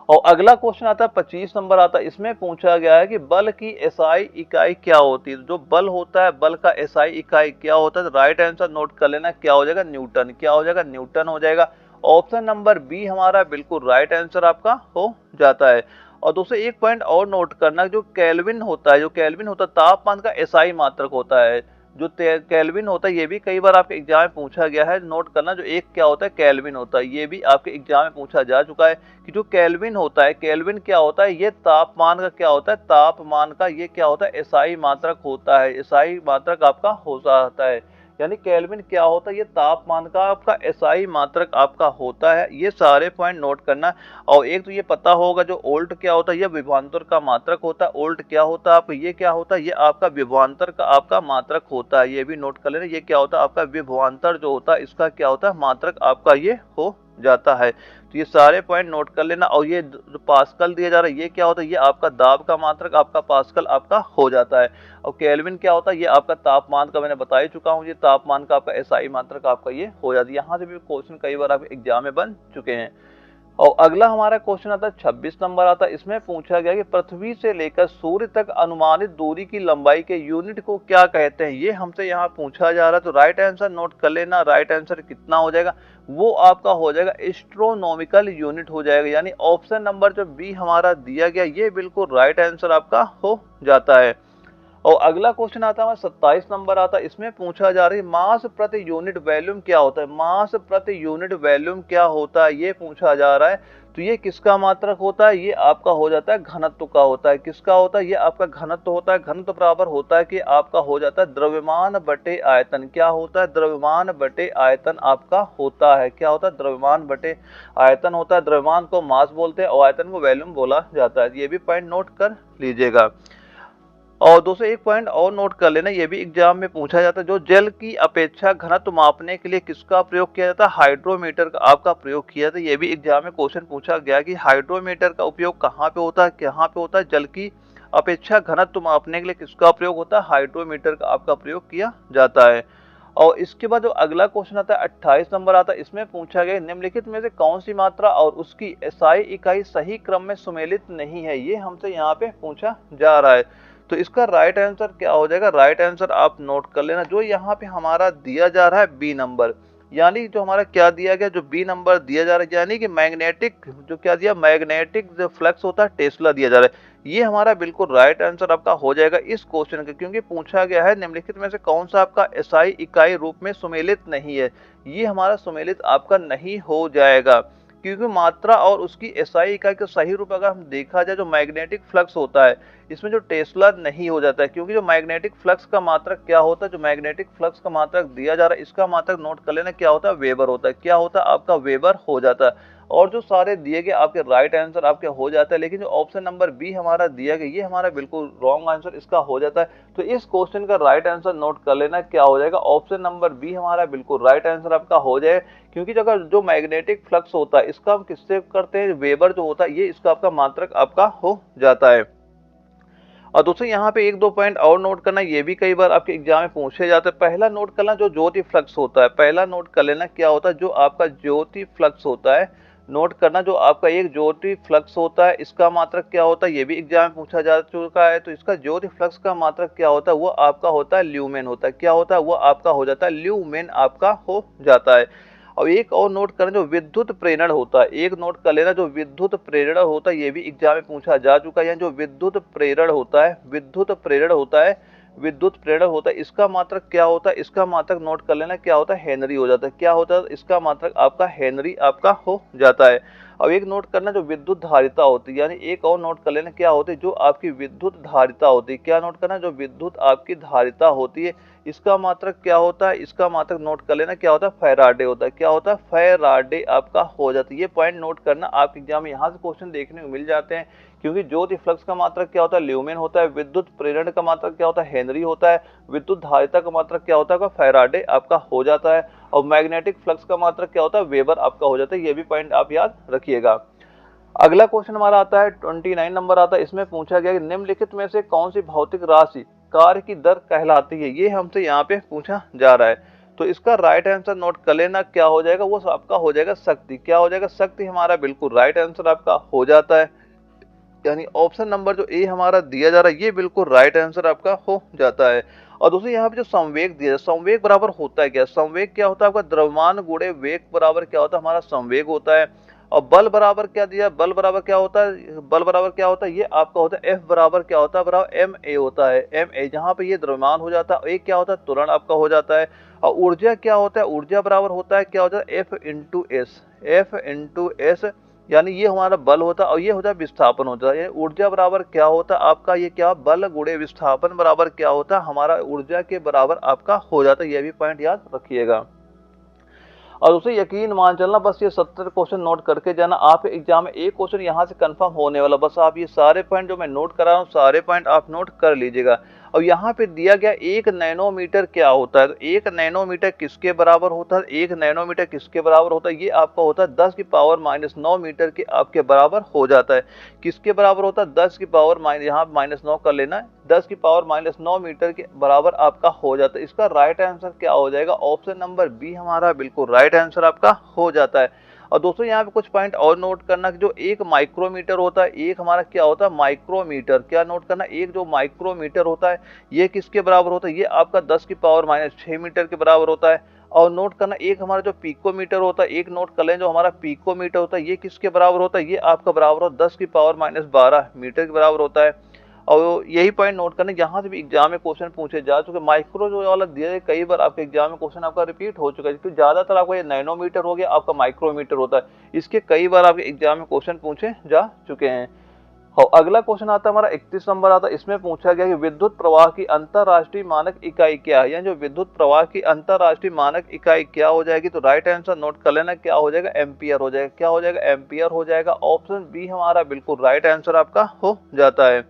और अगला क्वेश्चन आता है 25 नंबर आता है। इसमें पूछा गया है कि बल की एसआई इकाई क्या होती है? जो बल होता है, बल का एसआई इकाई क्या होता है? राइट आंसर नोट कर लेना। क्या हो जाएगा? न्यूटन। क्या हो जाएगा? न्यूटन हो जाएगा। ऑप्शन नंबर बी हमारा बिल्कुल राइट आंसर आपका हो जाता है। और दोस्तों एक पॉइंट और नोट करना, जो केल्विन होता है, जो केल्विन होता है तापमान का एसआई मात्रक होता है। जो केल्विन होता है, ये भी कई बार आपके एग्जाम में पूछा गया है। नोट करना, जो एक क्या होता है? केल्विन होता है। ये भी आपके एग्जाम में पूछा जा चुका है कि जो केल्विन होता है, केल्विन क्या होता है? ये तापमान का क्या होता है? तापमान का ये क्या होता है? एसआई मात्रक होता है। एसआई मात्रक आपका हो जाता है। यानी केल्विन क्या होता है? ये तापमान का आपका एसआई मात्रक आपका होता है। ये सारे पॉइंट नोट करना। और एक तो ये पता होगा, जो ओल्ट क्या होता है? ये विभवांतर का मात्रक होता है। ओल्ट क्या होता है आपका? ये क्या होता है? ये आपका विभवांतर का आपका मात्रक होता है। ये भी नोट कर लेना। ये क्या होता है? आपका विभवांतर जो होता है, इसका क्या होता है? मात्रक आपका ये हो जाता है। तो ये सारे पॉइंट नोट कर लेना। और ये जो पास्कल दिया जा रहा है, ये क्या होता है? ये आपका दाब का मात्रक आपका पास्कल आपका हो जाता है। और केल्विन क्या होता है? ये आपका तापमान का मैंने बता ही चुका हूँ। ये तापमान का आपका एसआई मात्रक आपका ये हो जाती है। यहाँ से भी क्वेश्चन कई बार आपके एग्जाम में बन चुके हैं। और अगला हमारा क्वेश्चन आता है 26 नंबर आता है। इसमें पूछा गया कि पृथ्वी से लेकर सूर्य तक अनुमानित दूरी की लंबाई के यूनिट को क्या कहते हैं? ये हमसे यहाँ पूछा जा रहा है। तो राइट आंसर नोट कर लेना। राइट आंसर कितना हो जाएगा? वो आपका हो जाएगा एस्ट्रोनॉमिकल यूनिट हो जाएगा। यानी ऑप्शन नंबर जो बी हमारा दिया गया, ये बिल्कुल राइट आंसर आपका हो जाता है। और अगला क्वेश्चन आता है 27 नंबर आता है। इसमें पूछा जा रहा है मास प्रति यूनिट वॉल्यूम क्या होता है? मास प्रति यूनिट वॉल्यूम क्या होता है, ये पूछा जा रहा है। तो ये किसका मात्रक होता है? ये आपका हो जाता है घनत्व का होता है। किसका होता है? ये आपका घनत्व होता है। घनत्व बराबर होता है कि आपका हो जाता है द्रव्यमान बटे आयतन। क्या होता है? द्रव्यमान बटे आयतन आपका होता है। क्या होता है? द्रव्यमान बटे आयतन होता है। द्रव्यमान को मास बोलते हैं और आयतन को वॉल्यूम बोला जाता है। ये भी पॉइंट नोट कर लीजिएगा। और दोस्तों एक पॉइंट और नोट कर लेना, ये भी एग्जाम में पूछा जाता है। जो जल की अपेक्षा घनत्व मापने के लिए किसका प्रयोग किया जाता है? हाइड्रोमीटर का आपका प्रयोग किया जाता है। ये भी एग्जाम में क्वेश्चन पूछा गया कि हाइड्रोमीटर का उपयोग कहाँ पे होता है, कहाँ पे होता है? जल की अपेक्षा घनत्व मापने के लिए किसका प्रयोग होता है? हाइड्रोमीटर का आपका प्रयोग किया जाता है। और इसके बाद जो अगला क्वेश्चन आता है 28 नंबर आता है। इसमें पूछा गया निम्नलिखित में से कौन सी मात्रा और उसकी एसआई इकाई सही क्रम में सुमेलित नहीं है? ये हमसे यहाँ पे पूछा जा रहा है। तो इसका राइट आंसर क्या हो जाएगा? राइट आंसर आप नोट कर लेना। जो यहाँ पे हमारा दिया जा रहा है बी नंबर, यानी जो हमारा क्या दिया गया, जो बी नंबर दिया जा रहा है, यानी कि मैग्नेटिक जो क्या दिया, मैग्नेटिक जो फ्लक्स होता है टेस्ला दिया जा रहा है। ये हमारा बिल्कुल राइट आंसर आपका हो जाएगा इस क्वेश्चन का, क्योंकि पूछा गया है निम्नलिखित में से कौन सा आपका एसआई इकाई रूप में सुमेलित नहीं है। ये हमारा सुमेलित आपका नहीं हो जाएगा, क्योंकि मात्रा और उसकी एसआई इकाई का सही रूप अगर हम देखा जाए, जो मैग्नेटिक फ्लक्स होता है इसमें जो टेस्ला नहीं हो जाता है, क्योंकि जो मैग्नेटिक फ्लक्स का मात्रक क्या होता है, जो मैग्नेटिक फ्लक्स का मात्रक दिया जा रहा है, इसका मात्रक नोट कर लेना क्या होता है? वेबर होता है। क्या होता है? आपका वेबर हो जाता है। और जो सारे दिए गए आपके राइट आंसर आपके हो जाता है, लेकिन जो ऑप्शन नंबर बी हमारा दिया गया, ये हमारा बिल्कुल रॉन्ग आंसर इसका हो जाता है। तो इस क्वेश्चन का राइट आंसर नोट कर लेना क्या हो जाएगा? ऑप्शन नंबर बी हमारा बिल्कुल राइट आंसर आपका हो जाए, क्योंकि अगर जो मैग्नेटिक फ्लक्स होता है इसका हम किससे करते हैं? वेबर जो होता है, ये इसका आपका मात्रक आपका हो जाता है। और दोस्तों यहाँ पे एक दो पॉइंट और नोट करना, ये भी कई बार आपके एग्जाम में पूछे जाते हैं। पहला नोट करना जो ज्योति फ्लक्स होता है, पहला नोट कर लेना क्या होता है, जो आपका ज्योति फ्लक्स होता है, नोट करना जो आपका एक ज्योति फ्लक्स होता है इसका मात्रक क्या होता है, ये भी एग्जाम में पूछा जा चुका है। तो इसका ज्योति फ्लक्स का मात्रक क्या होता है, वो आपका होता है ल्यूमेन होता है। क्या होता है, वो आपका हो जाता है ल्यूमेन आपका हो जाता है। और एक और नोट करना जो विद्युत प्रेरण होता है, एक नोट कर लेना जो विद्युत प्रेरण होता है, ये भी एग्जाम में पूछा जा चुका है। जो विद्युत प्रेरण होता है, विद्युत प्रेरण होता है, विद्युत प्रेरण होता है, इसका मात्रक क्या होता है, इसका मात्रक नोट कर लेना क्या होता है, हेनरी हो जाता है। क्या होता है, इसका मात्रक आपका हेनरी आपका हो जाता है। अब एक नोट करना जो विद्युत धारिता होती है, यानी एक और नोट कर लेना क्या होती है, जो आपकी विद्युत धारिता होती है। क्या नोट करना, जो विद्युत आपकी धारिता होती है इसका मात्रक क्या होता है, इसका मात्रक नोट कर लेना क्या होता है, फैराडे होता है। क्या होता है, फैराडे आपका हो जाता है। ये पॉइंट नोट करना, आपके एग्जाम में यहाँ से क्वेश्चन देखने को मिल जाते हैं। क्योंकि ज्योति फ्लक्स का मात्रक क्या होता है, ल्यूमेन होता है। विद्युत प्रेरण का मात्रक क्या होता है, हेनरी होता है। विद्युत धारिता का मात्रक क्या होता है, फैराडे आपका हो जाता है। और मैग्नेटिक फ्लक्स का मात्रक क्या होता है, वेबर आपका हो जाता है। ये भी पॉइंट आप याद रखिएगा। अगला क्वेश्चन हमारा आता है 29 नंबर आता है। इसमें पूछा गया कि निम्नलिखित में से कौन सी भौतिक राशि कार्य की दर कहलाती है, ये हमसे यहाँ पे पूछा जा रहा है। तो इसका राइट आंसर नोट कर लेना क्या हो जाएगा, वो आपका हो जाएगा शक्ति। क्या हो जाएगा, शक्ति हमारा बिल्कुल राइट आंसर आपका हो जाता है। यानी ऑप्शन नंबर जो ए हमारा दिया जा रहा है ये बिल्कुल राइट आंसर आपका हो जाता है। और दूसरी यहाँ पे जो संवेग दिया है, संवेग बराबर होता है क्या, संवेग क्या होता है आपका, द्रव्यमान गुणे वेग बराबर क्या होता है, हमारा संवेग होता है। और बल बराबर क्या दिया, बल बराबर क्या होता है, बल बराबर क्या होता है, ये आपका होता है एफ बराबर क्या होता है, बराबर एम ए होता है, एम ए, जहाँ पे ये द्रव्यमान हो जाता है, एक क्या होता है त्वरण आपका हो जाता है। और ऊर्जा क्या होता है, ऊर्जा बराबर होता है क्या होता है, F into S, F into S, यानी ये हमारा बल होता है और ये होता है विस्थापन होता है। ऊर्जा बराबर क्या होता है आपका, ये क्या बल गुणे विस्थापन बराबर क्या होता है, हमारा ऊर्जा के बराबर आपका हो जाता है। ये भी पॉइंट याद रखिएगा। और उसे यकीन मान चलना, बस ये 70 क्वेश्चन नोट करके जाना, आप एग्जाम में एक क्वेश्चन यहाँ से कंफर्म होने वाला। बस आप ये सारे पॉइंट जो मैं नोट करा रहा हूँ सारे पॉइंट आप नोट कर लीजिएगा। और यहाँ पे दिया गया 1 नैनोमीटर क्या होता है, तो 1 नैनोमीटर किसके बराबर होता है, 1 नैनोमीटर किसके बराबर होता है, ये आपका होता है 10 की पावर -9 मीटर के आपके बराबर हो जाता है। किसके बराबर होता है, 10 की पावर यहाँ -9 कर लेना है, 10 की पावर -9 मीटर के बराबर आपका हो जाता है। इसका राइट आंसर क्या हो जाएगा, ऑप्शन नंबर बी हमारा बिल्कुल राइट आंसर आपका हो जाता है। और दोस्तों यहाँ पे कुछ पॉइंट और नोट करना कि जो एक माइक्रोमीटर होता है, एक हमारा क्या होता है माइक्रोमीटर, क्या नोट करना, एक जो माइक्रोमीटर होता है ये किसके बराबर होता है, ये आपका 10 की पावर -6 मीटर के बराबर होता है। और नोट करना एक हमारा जो पिकोमीटर होता है, एक नोट कर लें जो हमारा पिकोमीटर होता है ये किसके बराबर होता है, ये आपका बराबर होता है 10 की पावर -12 मीटर के बराबर होता है। और यही पॉइंट नोट करना, यहाँ से भी एग्जाम में क्वेश्चन पूछे जा चुके। माइक्रो जो वाला दिया है कई बार आपके एग्जाम में क्वेश्चन आपका रिपीट हो चुका है, क्योंकि ज्यादातर आपका ये नैनोमीटर हो गया, आपका माइक्रोमीटर होता है, इसके कई बार आपके एग्जाम में क्वेश्चन पूछे जा चुके हैं। और अगला क्वेश्चन आता है हमारा 31 नंबर आता है। इसमें पूछा गया कि विद्युत प्रवाह की अंतरराष्ट्रीय मानक इकाई क्या है, यानी जो विद्युत प्रवाह की अंतरराष्ट्रीय मानक इकाई क्या हो जाएगी, तो राइट आंसर नोट कर लेना क्या हो जाएगा, एम्पियर हो जाएगा। क्या हो जाएगा, एम्पियर हो जाएगा। ऑप्शन बी हमारा बिल्कुल राइट आंसर आपका हो जाता है।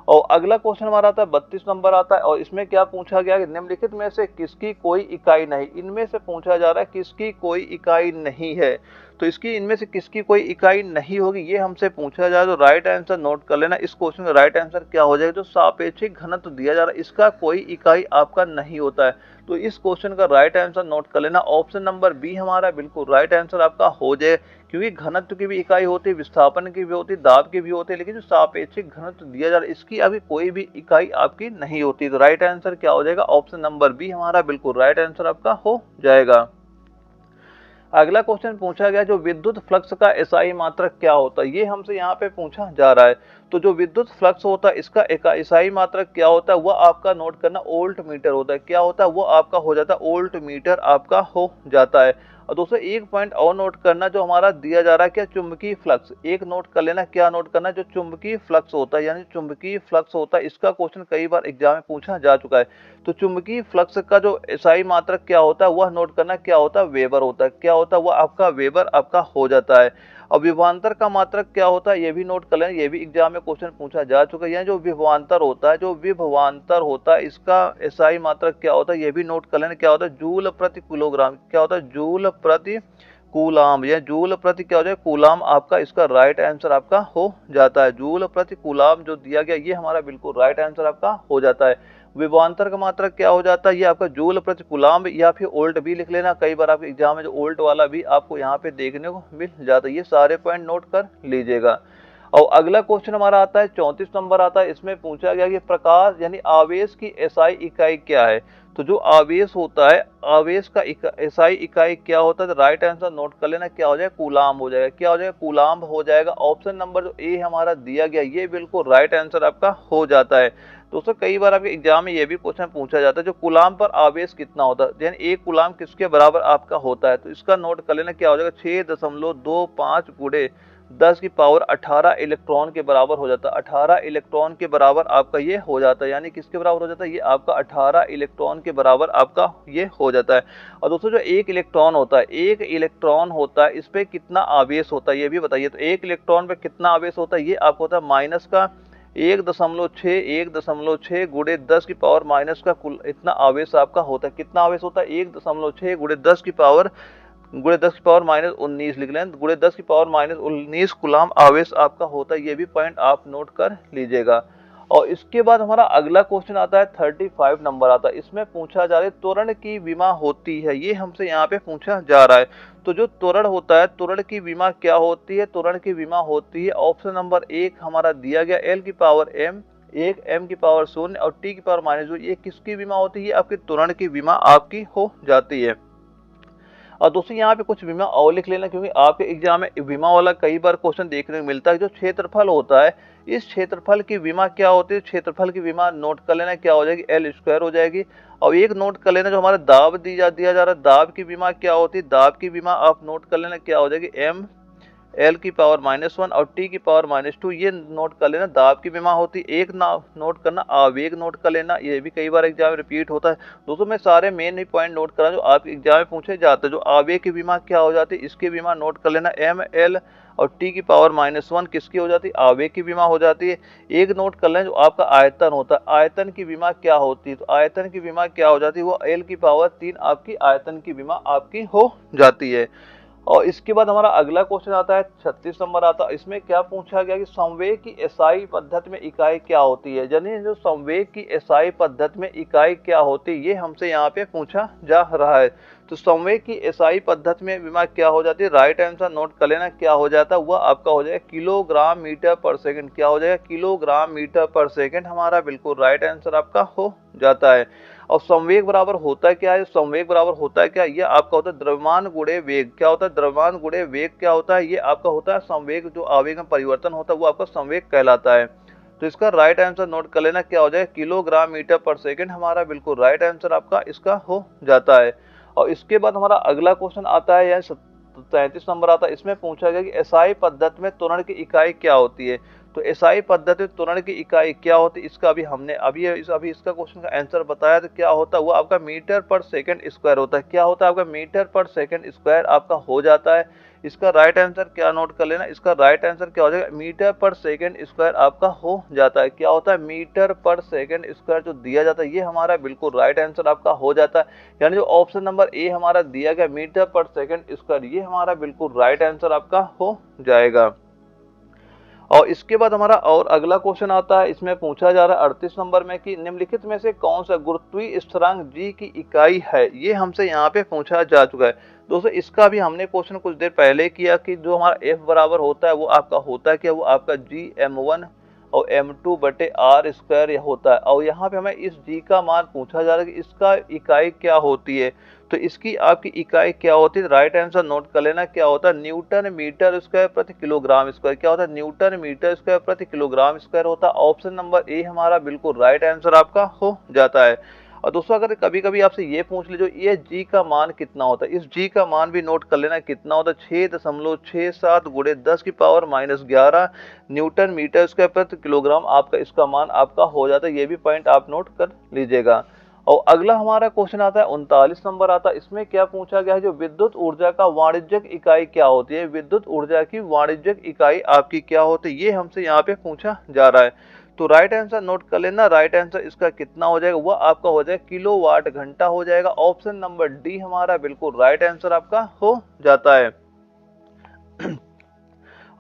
और अगला क्वेश्चन हमारा आता है 32 नंबर आता है। और इसमें क्या पूछा गया कि निम्नलिखित में से किसकी कोई इकाई नहीं, इनमें से पूछा जा रहा है किसकी कोई इकाई नहीं है। तो इसकी इनमें से किसकी कोई इकाई नहीं होगी, ये हमसे पूछा जाए तो राइट आंसर नोट कर लेना। इस क्वेश्चन का राइट आंसर क्या हो जाएगा, जो सापेक्षिक घनत्व दिया जा रहा है इसका कोई इकाई आपका नहीं होता है। तो इस क्वेश्चन का राइट आंसर नोट कर लेना, ऑप्शन नंबर बी हमारा बिल्कुल राइट आंसर आपका हो जाए। क्योंकि घनत्व की भी इकाई होती है, विस्थापन की भी होती है, दाब की भी होती है, लेकिन जो सापेक्षिक घनत्व दिया जा रहा है इसकी अभी कोई भी इकाई आपकी नहीं होती। तो राइट आंसर क्या हो जाएगा, ऑप्शन नंबर बी हमारा बिल्कुल राइट आंसर आपका हो जाएगा। अगला क्वेश्चन पूछा गया जो विद्युत फ्लक्स का एसआई मात्रक क्या होता है, ये हमसे यहाँ पे पूछा जा रहा है। तो जो विद्युत फ्लक्स होता है इसका एसआई मात्रक क्या होता है, वह आपका नोट करना वोल्ट मीटर होता है। क्या होता है, वो आपका हो जाता है वोल्ट मीटर आपका हो जाता है। और दोस्तों एक पॉइंट और नोट करना, जो हमारा दिया जा रहा है क्या, चुंबकीय फ्लक्स, एक नोट कर लेना, क्या नोट करना, जो चुंबकीय फ्लक्स होता है, यानी चुंबकीय फ्लक्स होता है इसका क्वेश्चन कई बार एग्जाम में पूछा जा चुका है। तो चुंबकीय फ्लक्स का जो एसआई मात्रक क्या होता है, वह नोट करना क्या होता है, वेबर होता है। क्या होता है, वह आपका वेबर आपका हो जाता है। और विभवांतर का मात्रक क्या होता है, ये भी नोट कर लेना, ये भी एग्जाम में क्वेश्चन पूछा जा चुका है। यानी जो विभवांतर होता है, जो विभवांतर होता है इसका एसआई मात्रक क्या होता है, ये भी नोट कर लेना, क्या होता है, जूल प्रति किलोग्राम। क्या होता है, जूल प्रति कूलाम या जूल प्रति क्या हो जाएगा कूलाम आपका इसका राइट आंसर आपका हो जाता है। जूल प्रति कूलाम जो दिया गया ये हमारा बिल्कुल राइट आंसर आपका हो जाता है। विभवांतर का मात्रक क्या हो जाता है ये आपका जूल प्रति कूलाम या फिर ओल्ट भी लिख लेना, कई बार आपके एग्जाम में जो ओल्ट वाला भी आपको यहाँ पे देखने को मिल जाता है। ये सारे पॉइंट नोट कर लीजिएगा। और अगला क्वेश्चन हमारा आता है 34 नंबर आता है। इसमें पूछा गया कि प्रकाश यानी आवेश की एसआई इकाई क्या है। तो जो आवेश होता है आवेश का एसआई इकाई क्या होता है, तो राइट आंसर नोट कर लेना क्या हो जाएगा कूलाम हो जाएगा। क्या हो जाएगा कूलाम हो जाएगा। ऑप्शन नंबर जो ए हमारा दिया गया ये बिल्कुल राइट आंसर आपका हो जाता है। दोस्तों कई बार आपके एग्जाम में ये भी क्वेश्चन पूछा जाता है जो कूलाम पर आवेश कितना होता है, यानी एक कूलाम किसके बराबर आपका होता है। तो इसका नोट कर लेना क्या हो जाएगा 6.25 गुणे 10 की पावर 18 इलेक्ट्रॉन के बराबर हो जाता है। 18 इलेक्ट्रॉन के बराबर आपका ये हो जाता है, यानी किसके बराबर हो जाता है ये आपका 18 इलेक्ट्रॉन के बराबर आपका ये हो जाता है। और दोस्तों जो एक इलेक्ट्रॉन होता है इस पे कितना आवेश होता है ये भी बताइए। तो एक इलेक्ट्रॉन पे कितना आवेश होता है ये आपको होता है माइनस का 1.6 गुणे 10 की पावर माइनस का कुल इतना आवेश आपका होता है। कितना आवेश होता है 1.6 गुणे 10 की पावर माइनस 19 लिख लें, गुणे 10 की पावर माइनस 19 कूलाम आवेश आपका होता है। ये भी पॉइंट आप नोट कर लीजिएगा। और इसके बाद हमारा अगला क्वेश्चन आता है 35 नंबर आता है। इसमें पूछा जा रहा है त्वरण की विमा होती है, ये हमसे यहाँ पे पूछा जा रहा है। तो जो त्वरण होता है त्वरण की विमा क्या होती है, त्वरण की विमा होती है ऑप्शन नंबर 1 हमारा दिया गया L की पावर m 1 m की पावर 0 और t की पावर -2। ये किसकी विमा होती है, आपकी त्वरण की विमा आपकी हो जाती है। और दोस्तों यहाँ पे कुछ विमा और लिख लेना, क्योंकि आपके एग्जाम में विमा वाला कई बार क्वेश्चन देखने को मिलता है। जो क्षेत्रफल होता है इस क्षेत्रफल की विमा क्या होती है, क्षेत्रफल की विमा नोट कर लेना क्या हो जाएगी L² हो जाएगी। और एक नोट कर लेना जो हमारा दाब दिया जा रहा है दाब की विमा क्या होती है, दाब की विमा आप नोट कर लेना क्या हो जाएगी m L की पावर -1 और t की पावर -2। ये नोट कर लेना दाब की विमा होती है। एक नोट करना आवेग नोट कर लेना, ये भी कई बार एग्जाम में रिपीट होता है। दोस्तों मैं सारे मेन पॉइंट नोट कर रहा हूँ जो आप एग्जाम में पूछे जाते हैं। जो आवेग की विमा क्या हो जाती है इसकी विमा नोट कर लेना m L और t की पावर -1 किसकी हो जाती है, आवेग की विमा हो जाती है। एक नोट कर लें जो आपका आयतन होता है, आयतन की विमा क्या होती है, तो आयतन की विमा क्या हो जाती है वो L की पावर 3 आपकी आयतन की विमा आपकी हो जाती है। और इसके बाद हमारा अगला क्वेश्चन आता है 36 नंबर आता है। इसमें क्या पूछा गया कि संवेग की एसआई पद्धति में इकाई क्या होती है, यानी जो संवेग की एसआई पद्धति में इकाई क्या होती है ये हमसे यहाँ पे पूछा जा रहा है। तो संवेग की एसआई पद्धति में विमा क्या हो जाती है, राइट आंसर नोट कर लेना क्या हो जाता है वह आपका हो जाएगा किलोग्राम मीटर पर सेकंड। क्या हो जाएगा किलोग्राम मीटर पर सेकंड हमारा बिल्कुल राइट आंसर आपका हो जाता है। और संवेग बराबर होता है क्या है, संवेग बराबर होता है क्या, ये आपका होता है द्रव्यमान गुणे वेग। क्या होता है द्रव्यमान गुणे वेग क्या होता है, ये आपका होता है संवेग। जो आवेग में परिवर्तन होता है वो आपका संवेग कहलाता है। तो इसका राइट आंसर नोट कर लेना क्या हो जाएगा किलोग्राम मीटर पर सेकंड हमारा बिल्कुल राइट आंसर आपका इसका हो जाता है। और इसके बाद हमारा अगला क्वेश्चन आता है 33 नंबर आता है। इसमें पूछा गया कि एसआई पद्धति में त्वरण की इकाई क्या होती है। तो एसआई पद्धति में त्वरण की इकाई क्या होती है इसका हमने अभी इसका क्वेश्चन का आंसर बताया। तो क्या होता है वो आपका मीटर पर सेकंड स्क्वायर होता है। क्या होता है आपका मीटर पर सेकंड स्क्वायर आपका हो जाता है। इसका राइट आंसर क्या नोट कर लेना, इसका राइट आंसर क्या हो जाएगा मीटर पर सेकंड स्क्वायर आपका हो जाता है। क्या होता है मीटर पर सेकंड स्क्वायर जो दिया जाता है ये हमारा बिल्कुल राइट आंसर आपका हो जाता है। यानी जो ऑप्शन नंबर ए हमारा दिया गया मीटर पर सेकंड स्क्वायर ये हमारा बिल्कुल राइट आंसर आपका हो जाएगा। और इसके बाद हमारा और अगला क्वेश्चन आता है। इसमें पूछा जा रहा है 38 नंबर में कि निम्नलिखित में से कौन सा गुरुत्वीय स्थिरांक g की इकाई है, ये हमसे यहाँ पे पूछा जा चुका है। दोस्तों इसका भी हमने क्वेश्चन कुछ देर पहले किया कि जो हमारा f बराबर होता है वो आपका होता है क्या, वो आपका gm1 और m2/r² होता है। और यहाँ पे हमें इस g का मान पूछा जा रहा है कि इसका इकाई क्या होती है। तो इसकी आपकी इकाई क्या होती है, राइट आंसर नोट कर लेना क्या होता है न्यूटन मीटर स्क्वायर प्रति किलोग्राम स्क्वायर। क्या होता है न्यूटन मीटर स्क्वायर प्रति किलोग्राम स्क्वायर होता है। ऑप्शन नंबर ए हमारा बिल्कुल राइट आंसर आपका हो जाता है। और दोस्तों अगर कभी कभी आपसे ये पूछ ले जो ये जी का मान कितना होता है, इस जी का मान भी नोट कर लेना कितना होता है 6.67 गुणे 10 की पावर -11 न्यूटन मीटर स्क्वायर प्रति किलोग्राम आपका इसका मान आपका हो जाता है। ये भी पॉइंट आप नोट कर लीजिएगा। और अगला हमारा क्वेश्चन आता है 39 नंबर आता है। इसमें क्या पूछा गया है जो विद्युत ऊर्जा का वाणिज्यिक इकाई क्या होती है, विद्युत ऊर्जा की वाणिज्यिक इकाई आपकी क्या होती है ये हमसे यहाँ पे पूछा जा रहा है। तो राइट आंसर नोट कर लेना, राइट आंसर इसका कितना हो जाएगा, वह आपका हो जाएगा किलोवाट घंटा हो जाएगा। ऑप्शन नंबर डी हमारा बिल्कुल राइट आंसर आपका हो जाता है।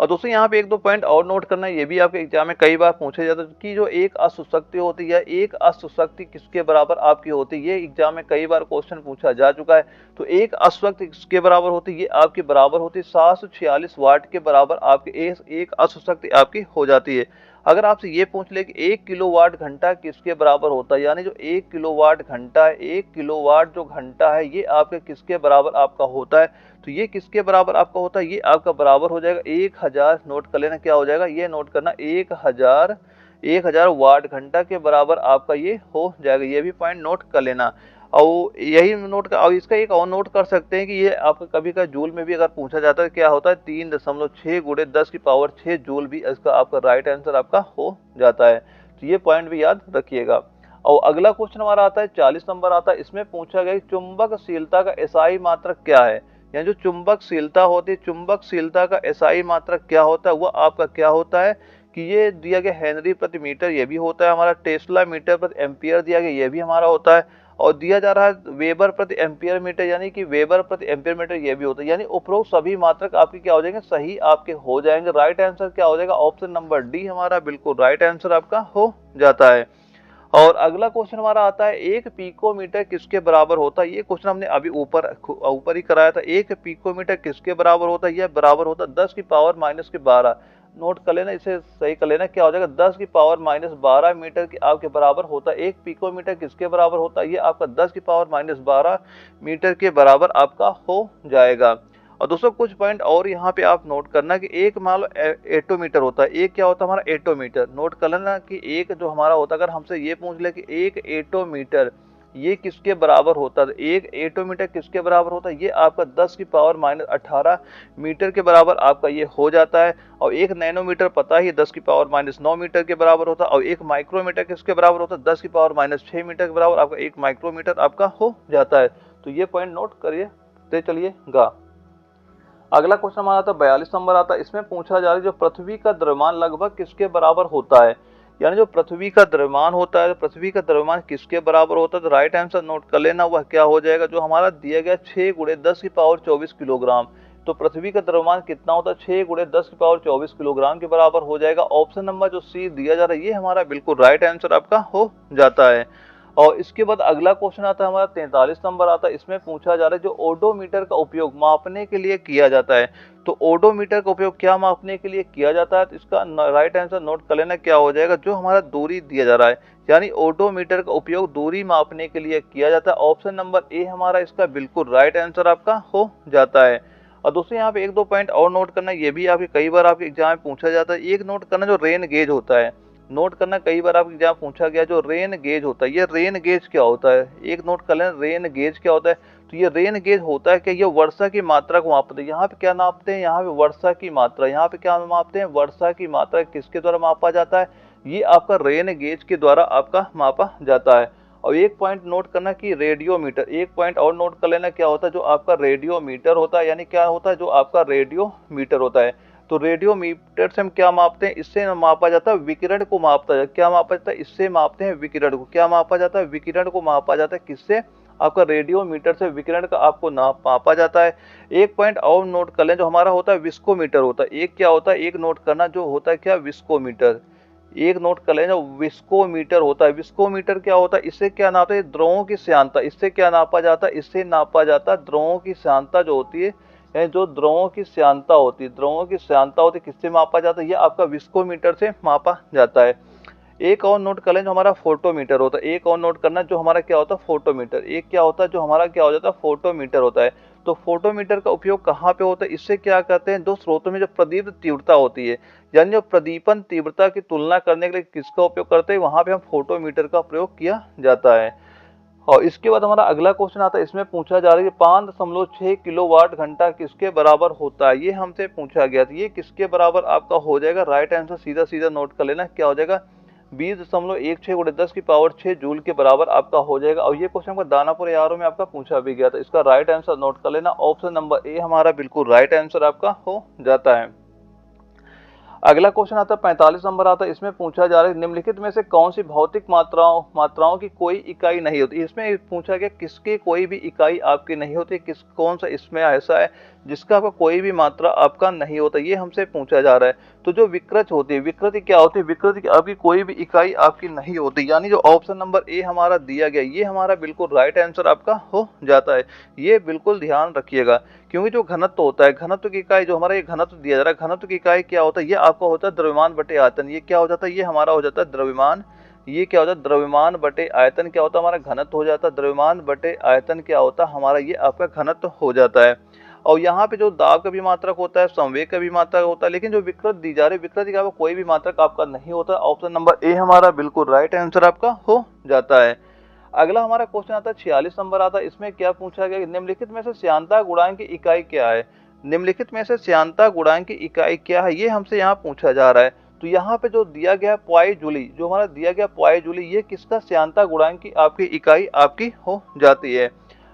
और दोस्तों यहाँ पे एक दो पॉइंट और नोट करना है, ये भी आपके एग्जाम में कई बार पूछे जाते हैं कि जो एक अशुशक्ति होती है, एक अशुशक्ति किसके बराबर आपकी होती है, ये एग्जाम में कई बार क्वेश्चन पूछा जा चुका है। तो एक अशुशक्ति किसके बराबर होती है, ये आपके बराबर होती है 746 वाट के बराबर आपके एक अशुशक्ति आपकी हो जाती है। अगर आपसे ये पूछ ले कि 1 किलोवाट घंटा किसके बराबर होता है, यानी जो 1 किलोवाट घंटा है, 1 किलोवाट जो घंटा है, ये आपके किसके बराबर आपका होता है, तो ये किसके बराबर आपका होता है, ये आपका बराबर हो जाएगा 1000। नोट कर लेना क्या हो जाएगा, ये नोट करना 1000 वाट घंटा के बराबर आपका ये हो जाएगा। ये भी पॉइंट नोट कर लेना। और यही नोट कर, और इसका एक और नोट कर सकते हैं कि ये आपका कभी का जूल में भी अगर पूछा जाता है क्या होता है 3.6 गुणे 10 की पावर 6 जूल भी इसका आपका राइट आंसर आपका हो जाता है। तो ये पॉइंट भी याद रखिएगा। और अगला क्वेश्चन हमारा आता है 40 नंबर आता है, इसमें पूछा गया कि चुंबकशीलता का एसआई मात्रक क्या है, यानी जो चुंबकशीलता होती है, चुंबकशीलता का एसआई मात्रक क्या होता है, वह आपका क्या होता है कि ये दिया गया हेनरी प्रति मीटर, ये भी होता है हमारा, टेस्ला मीटर प्रति एम्पियर दिया गया, ये भी हमारा होता है, और दिया जा रहा है वेबर प्रति एम्पियर मीटर, यानी कि वेबर प्रति एम्पियर मीटर, ये भी होता है। यानी उपरोक्त सभी मात्रक आपके क्या हो जाएंगे, सही आपके हो जाएंगे। राइट आंसर क्या हो जाएगा, ऑप्शन नंबर डी हमारा बिल्कुल राइट आंसर आपका हो जाता है। और अगला क्वेश्चन हमारा आता है 1 पिकोमीटर किसके बराबर होता है, ये क्वेश्चन हमने अभी ऊपर ही कराया था। 1 पिकोमीटर किसके बराबर होता है, यह बराबर होता है 10 की पावर माइनस के 12। नोट कर लेना, इसे सही कर लेना, क्या हो जाएगा 10 की पावर माइनस 12 मीटर के आपके बराबर होता है। 1 पिकोमीटर किसके बराबर होता है, ये आपका 10 की पावर माइनस 12 मीटर के बराबर आपका हो जाएगा। और दोस्तों कुछ पॉइंट और यहाँ पे आप नोट करना कि एक मान लो एटोमीटर होता है, एक क्या होता है हमारा एटोमीटर। नोट कर लेना कि एक जो हमारा होता है, अगर हमसे ये पूछ ले कि एक एटोमीटर ये किसके बराबर होता है, एक एटोमीटर किसके बराबर होता है, ये आपका 10 की पावर माइनस 18 मीटर के बराबर आपका ये हो जाता है। और एक नैनोमीटर पता ही 10 की पावर माइनस 9 मीटर के बराबर होता है। और एक माइक्रोमीटर किसके बराबर होता है, 10 की पावर माइनस 6 मीटर के बराबर आपका एक माइक्रोमीटर आपका हो जाता है। तो ये पॉइंट नोट करिए चलिएगा। अगला क्वेश्चन हमारा आता है 42 नंबर आता है, इसमें पूछा जा रहा है जो पृथ्वी का द्रव्यमान लगभग किसके बराबर होता है, यानी जो पृथ्वी का द्रव्यमान होता है, पृथ्वी का द्रव्यमान किसके बराबर होता है। तो राइट आंसर नोट कर लेना, वह क्या हो जाएगा, जो हमारा दिया गया 6 गुणे 10 की पावर 24 किलोग्राम। तो पृथ्वी का द्रव्यमान कितना होता है, 6 गुणे 10 की पावर 24 किलोग्राम के बराबर हो जाएगा। ऑप्शन नंबर जो सी दिया जा रहा है ये हमारा बिल्कुल राइट आंसर आपका हो जाता है। और इसके बाद अगला क्वेश्चन आता है हमारा 43 नंबर आता है, इसमें पूछा जा रहा है जो ओडोमीटर का उपयोग मापने के लिए किया जाता है। तो ओडोमीटर का उपयोग क्या मापने के लिए किया जाता है, तो इसका राइट आंसर नोट कर लेना, क्या हो जाएगा, जो हमारा दूरी दिया जा रहा है, यानी ओडोमीटर का उपयोग दूरी मापने के लिए किया जाता है। ऑप्शन नंबर ए हमारा इसका बिल्कुल राइट आंसर आपका हो जाता है। और दोस्तों यहाँ पे एक दो पॉइंट और नोट करना, ये भी आपके कई बार आपके एग्जाम में पूछा जाता है। एक नोट करना जो रेन गेज होता है, नोट करना कई बार आपके एग्जाम पूछा गया जो रेन गेज होता है, ये रेन गेज क्या होता है, एक नोट कर लेना रेन गेज क्या होता है। तो ये रेन गेज होता है कि ये वर्षा की मात्रा को मापते हैं। यहाँ पे क्या नापते हैं, यहाँ पे वर्षा की मात्रा, यहाँ पे क्या मापते हैं, वर्षा की मात्रा किसके द्वारा मापा जाता है, ये आपका रेन गेज के द्वारा आपका मापा जाता है। और एक पॉइंट नोट करना कि रेडियोमीटर, एक पॉइंट और नोट कर लेना क्या होता है, जो आपका रेडियोमीटर होता है, यानी क्या होता है, जो आपका रेडियोमीटर होता है। तो रेडियोमीटर से हम क्या मापते हैं, इससे मापा जाता है विकिरण को मापता है, क्या मापा जाता है, इससे मापते हैं विकिरण को, क्या मापा जाता है, विकिरण को मापा जाता है, किससे, आपका रेडियोमीटर से विकिरण का आपको मापा जाता है। एक पॉइंट और नोट कर लें, जो हमारा होता है विस्कोमीटर होता है, एक क्या होता है, एक नोट करना जो होता है क्या, विस्कोमीटर, एक नोट कर लें जो विस्कोमीटर होता है। विस्कोमीटर क्या होता है, इससे क्या नापते हैं, द्रवों की श्यानता, इससे क्या नापा जाता है, इससे नापा जाता है द्रवों की श्यानता जो होती है, जो द्रवों की श्यानता होती है, द्रवों की श्यानता होती है, किससे मापा जाता है, ये आपका विस्कोमीटर से मापा जाता है। एक और नोट कर लें जो हमारा फोटोमीटर होता है, एक और नोट करना जो हमारा क्या होता है, फोटोमीटर, एक क्या होता है जो हमारा क्या हो जाता है, फोटोमीटर होता है। तो फोटोमीटर का उपयोग कहाँ पे होता है, इससे क्या करते हैं, दो स्रोतों में जो प्रदीप्त तीव्रता होती है, यानी जो प्रदीपन तीव्रता की तुलना करने के लिए किसका उपयोग करते हैं, वहां पे हम फोटोमीटर का प्रयोग किया जाता है। और इसके बाद हमारा अगला क्वेश्चन आता है, इसमें पूछा जा रहा है कि 5.6 किलोवाट घंटा किसके बराबर होता है, ये हमसे पूछा गया था, ये किसके बराबर आपका हो जाएगा। राइट आंसर सीधा सीधा नोट कर लेना, क्या हो जाएगा, 20.16 गुणे 10 की पावर 6 जूल के बराबर आपका हो जाएगा। और ये क्वेश्चन आपका दानापुर यारों में आपका पूछा भी गया था, इसका राइट आंसर नोट कर लेना, ऑप्शन नंबर ए हमारा बिल्कुल राइट आंसर आपका हो जाता है। अगला क्वेश्चन आता है 45 नंबर आता है, इसमें पूछा जा रहा है निम्नलिखित में से कौन सी भौतिक मात्राओं की कोई इकाई नहीं होती। इसमें पूछा गया किसकी कोई भी इकाई आपकी नहीं होती, कौन सा इसमें ऐसा है जिसका आपका कोई भी मात्रा आपका नहीं होता, ये हमसे पूछा जा रहा है। तो जो विकृत होती है, विकृति क्या होती है, विकृति की आपकी कोई भी इकाई आपकी नहीं होती, यानी जो ऑप्शन नंबर ए हमारा दिया गया ये हमारा बिल्कुल राइट आंसर आपका हो जाता है। ये बिल्कुल ध्यान रखिएगा, क्योंकि जो घनत्व होता है, घनत्व की इकाई जो हमारा ये घनत्व दिया जा रहा है, घनत्व की इकाई क्या होता है, ये आपका होता है द्रव्यमान बटे आयतन। ये क्या हो जाता है, ये हमारा हो जाता है द्रव्यमान। ये क्या होता है, द्रव्यमान बटे आयतन क्या होता है, हमारा घनत्व हो जाता है। द्रव्यमान बटे आयतन क्या होता है हमारा, ये आपका घनत्व हो जाता है। और यहाँ पे जो दाब का भी मात्रक होता है, संवेग का भी मात्रक होता है, लेकिन जो विकृत दी जा रही है, विकृति का कोई भी मात्रक आपका नहीं होता। ऑप्शन नंबर ए हमारा बिल्कुल राइट आंसर आपका हो जाता है। अगला हमारा क्वेश्चन आता है 46 नंबर आता है, इसमें क्या पूछा गया, निम्नलिखित में से श्यानता गुणांक की इकाई क्या है। निम्नलिखित में से श्यानता गुणांक की इकाई क्या है, ये हमसे यहाँ पूछा जा रहा है। तो यहाँ पे जो दिया गया पॉई जूली, जो हमारा दिया गया पॉई जूली, ये किसका श्यानता गुणांक की आपकी इकाई आपकी हो जाती है।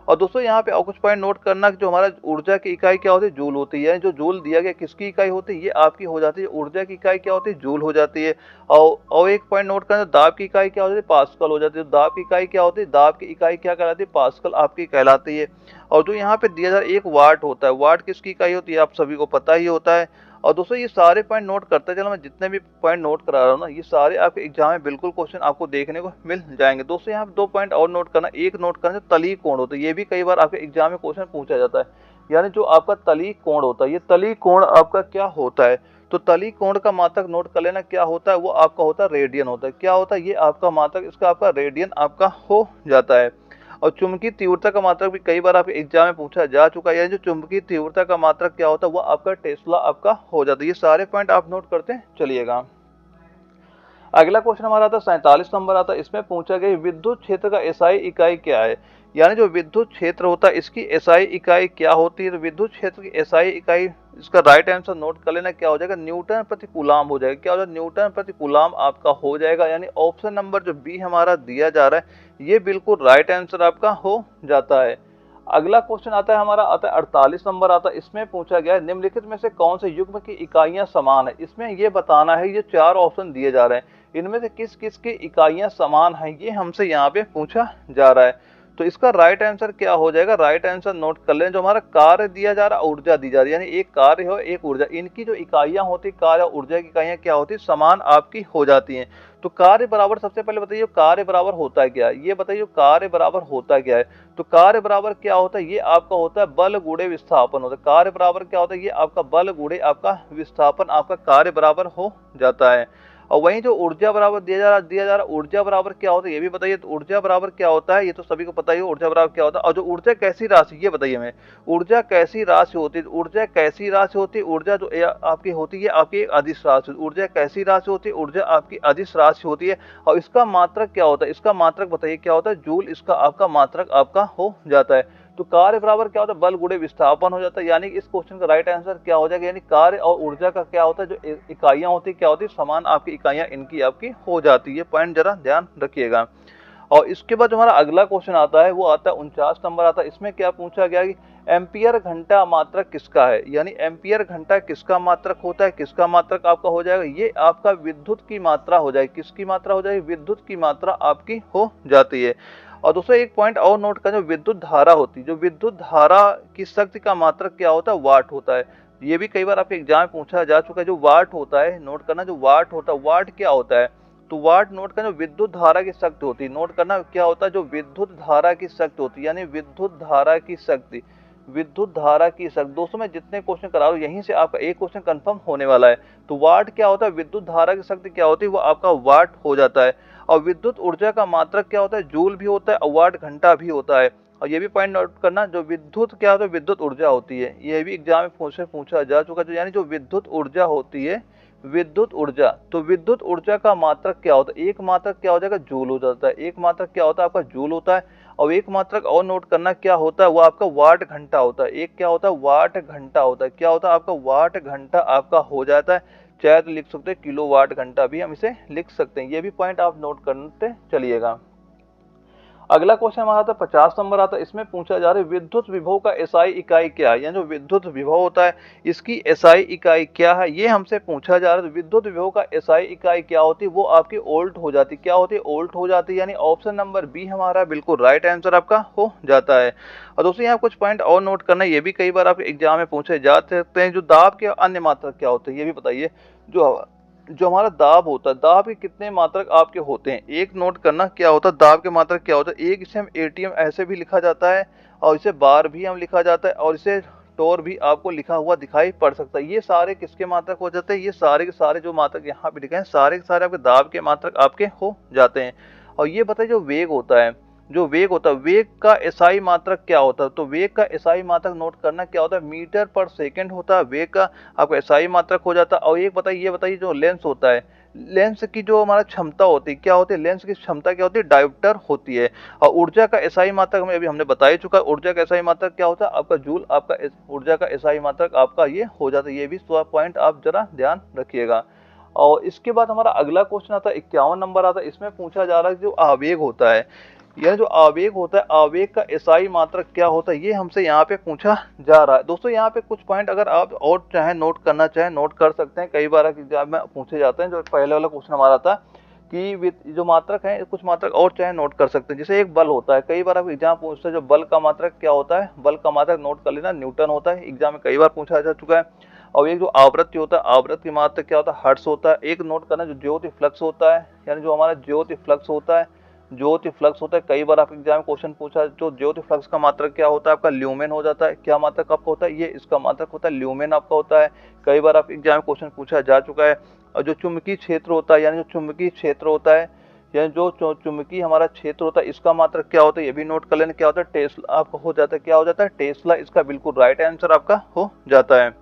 और दोस्तों यहाँ पे और कुछ पॉइंट नोट करना कि जो हमारा ऊर्जा की इकाई क्या होती है, जूल होती है। जो जूल दिया गया किसकी इकाई होती है, ये आपकी हो जाती है। ऊर्जा की इकाई क्या होती है, जूल हो जाती है। और एक पॉइंट नोट करना, दाब की इकाई क्या होती है, पास्कल हो जाती है। दाब की इकाई क्या होती है, दाब की इकाई क्या कहलाती है, पास्कल आपकी कहलाती है। और जो यहाँ पे दिया जा रहा है एक वाट होता है, वाट किसकी इकाई होती है, आप सभी को पता ही होता है। और दोस्तों ये सारे पॉइंट नोट करते चलो, मैं जितने भी पॉइंट नोट करा रहा हूँ ना, ये सारे आपके एग्जाम में बिल्कुल क्वेश्चन आपको देखने को मिल जाएंगे। दोस्तों यहाँ पे 2 पॉइंट और नोट करना, एक नोट करना तली कोण होता है, ये भी कई बार आपके एग्जाम में क्वेश्चन पूछा जाता है। यानी जो आपका तली कोण होता है, ये तली कोण आपका क्या होता है, तो तली कोण का मात्रक नोट कर लेना क्या होता है, वो आपका होता है रेडियन होता है। क्या होता है, ये आपका मात्रक, इसका आपका रेडियन आपका हो जाता है। और चुंबकीय तीव्रता का मात्रक भी कई बार आपके एग्जाम में पूछा जा चुका है, यानी जो चुंबकीय तीव्रता का मात्रक क्या होता है, वो आपका टेस्ला आपका हो जाता है। ये सारे पॉइंट आप नोट करते चलिएगा। अगला क्वेश्चन हमारा आता है 47 नंबर आता है, इसमें पूछा गया विद्युत क्षेत्र का एसआई इकाई क्या है। यानी जो विद्युत क्षेत्र होता है इसकी एसआई इकाई क्या होती है। तो विद्युत क्षेत्र की एसआई इकाई, इसका राइट आंसर नोट कर लेना क्या हो जाएगा, न्यूटन प्रति कूलाम हो जाएगा। क्या हो जाएगा, न्यूटन प्रति कूलाम आपका हो जाएगा। यानी ऑप्शन नंबर जो बी हमारा दिया जा रहा है, ये बिल्कुल राइट आंसर आपका हो जाता है। अगला क्वेश्चन आता है हमारा आता है 48 नंबर आता है, इसमें पूछा गया है निम्नलिखित में से कौन से युग्म की इकाइयां समान है। इसमें ये बताना है, ये 4 ऑप्शन दिए जा रहे हैं, इनमें से किस किस की इकाइयां समान हैं, ये हमसे यहाँ पे पूछा जा रहा है। तो इसका राइट आंसर क्या हो जाएगा, राइट आंसर नोट कर लें, जो हमारा कार्य दिया जा रहा है, ऊर्जा दी जा रही है, यानी एक कार्य हो एक ऊर्जा, इनकी जो इकाइयां होती, कार्य और ऊर्जा की इकाइयां क्या होती, समान आपकी हो जाती हैं। तो कार्य बराबर, सबसे पहले बताइए कार्य बराबर होता है क्या है, ये बताइए कार्य बराबर होता क्या है। तो कार्य बराबर क्या होता है, ये आपका होता है बल गुणे विस्थापन होता है। कार्य बराबर क्या होता है, ये आपका बल गुणे आपका विस्थापन आपका कार्य बराबर हो जाता है। और वहीं जो ऊर्जा बराबर दिया जा रहा ऊर्जा बराबर क्या होता है, ये भी बताइए। तो ऊर्जा बराबर क्या होता है, ये तो सभी को पता ही है ऊर्जा बराबर क्या होता है। और जो ऊर्जा कैसी राशि, ये बताइए हमें, ऊर्जा कैसी राशि होती है। ऊर्जा कैसी राशि होती है, ऊर्जा जो आपकी होती है आपकी एक अदिश राशि। ऊर्जा कैसी राशि होती है, ऊर्जा आपकी अदिश राशि होती है। और इसका मात्रक क्या होता है, इसका मात्रक बताइए क्या होता है, जूल इसका आपका मात्रक आपका हो जाता है। तो कार्य बराबर क्या होता है, बल गुणे विस्थापन हो जाता है। यानी इस क्वेश्चन का राइट आंसर क्या हो जाएगा, यानी कार्य और ऊर्जा का क्या होता है, जो इकाइयां होती है क्या होती है, समान आपकी इकाइयां इनकी आपकी हो जाती है। पॉइंट जरा ध्यान रखिएगा। और इसके बाद हमारा अगला क्वेश्चन आता है, वो आता है 49 नंबर आता है, इसमें क्या पूछा गया कि एम्पियर घंटा मात्रक किसका है। यानी एम्पियर घंटा किसका मात्रक होता है, किसका मात्रक आपका हो जाएगा, ये आपका विद्युत की मात्रा हो जाएगी। किसकी मात्रा हो जाएगी, विद्युत की मात्रा आपकी हो जाती है। और दोस्तों एक पॉइंट और नोट करें, जो विद्युत धारा होती है, जो विद्युत धारा की शक्ति का मात्रक क्या होता है, वाट होता है। ये भी कई बार आपके एग्जाम में पूछा जा चुका है। जो वाट होता है, नोट करना, जो वाट होता है, वाट क्या होता है, तो वाट नोट करना, विद्युत धारा की शक्ति होती है। नोट करना क्या होता है, जो विद्युत धारा की शक्ति होती है, यानी विद्युत धारा की शक्ति, विद्युत धारा की शक्ति। दोस्तों मैं जितने क्वेश्चन करा रहा हूँ, यहीं से आपका एक क्वेश्चन कंफर्म होने वाला है। तो वाट क्या होता है, विद्युत धारा की शक्ति क्या होती है, वो आपका वाट हो जाता है। और विद्युत ऊर्जा का मात्रक क्या होता है, जूल भी होता है और वाट घंटा भी होता है। और ये भी पॉइंट नोट करना, जो विद्युत क्या होता है, विद्युत ऊर्जा होती है। ये भी एग्जाम में पूछा जा चुका है। यानी जो विद्युत ऊर्जा होती है, विद्युत ऊर्जा, तो विद्युत ऊर्जा का मात्रक क्या होता है, एक मात्रक क्या हो जाएगा, जूल हो जाता है। एक मात्रक क्या होता है आपका, जूल होता है। और एक मात्रक और नोट करना क्या होता है, वो आपका वाट घंटा होता है। एक क्या होता है, वाट घंटा होता है। क्या होता है आपका, वाट घंटा आपका हो जाता है। चाहे तो लिख सकते हैं किलो वाट घंटा भी हम इसे लिख सकते हैं। ये भी पॉइंट आप नोट करते चलिएगा। अगला क्वेश्चन हमारा था 50 नंबर आता है, इसमें पूछा जा रहा है विद्युत विभव का एसआई इकाई क्या है, यानी जो विद्युत विभव होता है इसकी एसआई इकाई क्या है, ये हमसे पूछा जा रहा है। तो विद्युत विभव का एसआई इकाई क्या होती है, वो आपकी वोल्ट हो जाती है। क्या होती है, वोल्ट हो जाती है, यानी ऑप्शन नंबर बी हमारा बिल्कुल राइट आंसर आपका हो जाता है। और दोस्तों यहाँ कुछ पॉइंट और नोट करना है, ये भी कई बार आपके एग्जाम में पूछे जा सकते हैं। जो दाब के अन्य मात्रक क्या होते हैं, ये भी बताइए। जो जो हमारा दाब होता है, दाब के कितने मात्रक आपके होते हैं, एक नोट करना क्या होता है, दाब के मात्रक क्या होता है। एक इसे हम एटीएम ऐसे भी लिखा जाता है, और इसे बार भी हम लिखा जाता है, और इसे टोर भी आपको लिखा हुआ दिखाई पड़ सकता है। ये सारे किसके मात्रक हो जाते हैं, ये सारे के सारे जो मात्रक यहाँ पे लिखे हैं सारे के सारे आपके दाब के मात्रक आपके हो जाते हैं। और ये बताइए जो वेग होता है, जो वेग होता है, वेग का एसआई मात्रक क्या होता है। तो वेग का एसआई मात्रक नोट करना क्या होता है, मीटर पर सेकंड होता है वेग का आपका एसआई मात्रक हो जाता है। और एक बताइए, ये बताइए जो लेंस होता है, लेंस की जो हमारा क्षमता होती है क्या होती है, लेंस की क्षमता क्या होती है, डायोप्टर होती है। और ऊर्जा का एसआई मात्रक हमें अभी हमने बता ही चुका है, ऊर्जा का एसआई मात्रक क्या होता है आपका जूल, आपका ऊर्जा का एसआई मात्रक आपका ये हो जाता है। ये भी पॉइंट आप जरा ध्यान रखिएगा। और इसके बाद हमारा अगला क्वेश्चन आता है 51 नंबर आता है, इसमें पूछा जा रहा है जो आवेग होता है, यह जो आवेग होता है, आवेग का एसआई मात्रक क्या होता है, ये हमसे यहाँ पे पूछा जा रहा है। दोस्तों यहाँ पे कुछ पॉइंट अगर आप और चाहे नोट करना चाहें नोट कर सकते हैं, कई बार एग्जाम में पूछे जाते हैं। जो पहले वाला क्वेश्चन हमारा था कि जो मात्रक है कुछ मात्रक और चाहे नोट कर सकते हैं। जैसे एक बल होता है, कई बार आप एग्जाम पूछते हैं जो बल का मात्रक क्या होता है, बल का मात्रक नोट कर लेना न्यूटन होता है, एग्जाम में कई बार पूछा जा चुका है। और एक जो आवृत्ति होता है, आवृत्ति मात्रक क्या होता है, हर्ट्ज होता है। एक नोट करना जो ज्योति फ्लक्स होता है, यानी जो हमारा ज्योति फ्लक्स होता है, ज्योति फ्लक्स होता है, कई बार आप एग्जाम में क्वेश्चन पूछा जो ज्योति फ्लक्स का मात्रक क्या होता है आपका ल्यूमेन हो जाता है। क्या मात्रक आपका होता है, ये इसका मात्रक होता है ल्यूमेन आपका होता है। कई बार आप एग्जाम में क्वेश्चन पूछा जा चुका है। और जो चुंबकीय क्षेत्र होता है, यानी जो चुंबकीय क्षेत्र होता है, यानी जो चुंबकीय हमारा क्षेत्र होता है, इसका मात्रक क्या होता है, ये भी नोट कर लेना क्या होता है, टेस्ला आपका हो जाता है। क्या हो जाता है, टेस्ला, इसका बिल्कुल राइट आंसर आपका हो जाता है।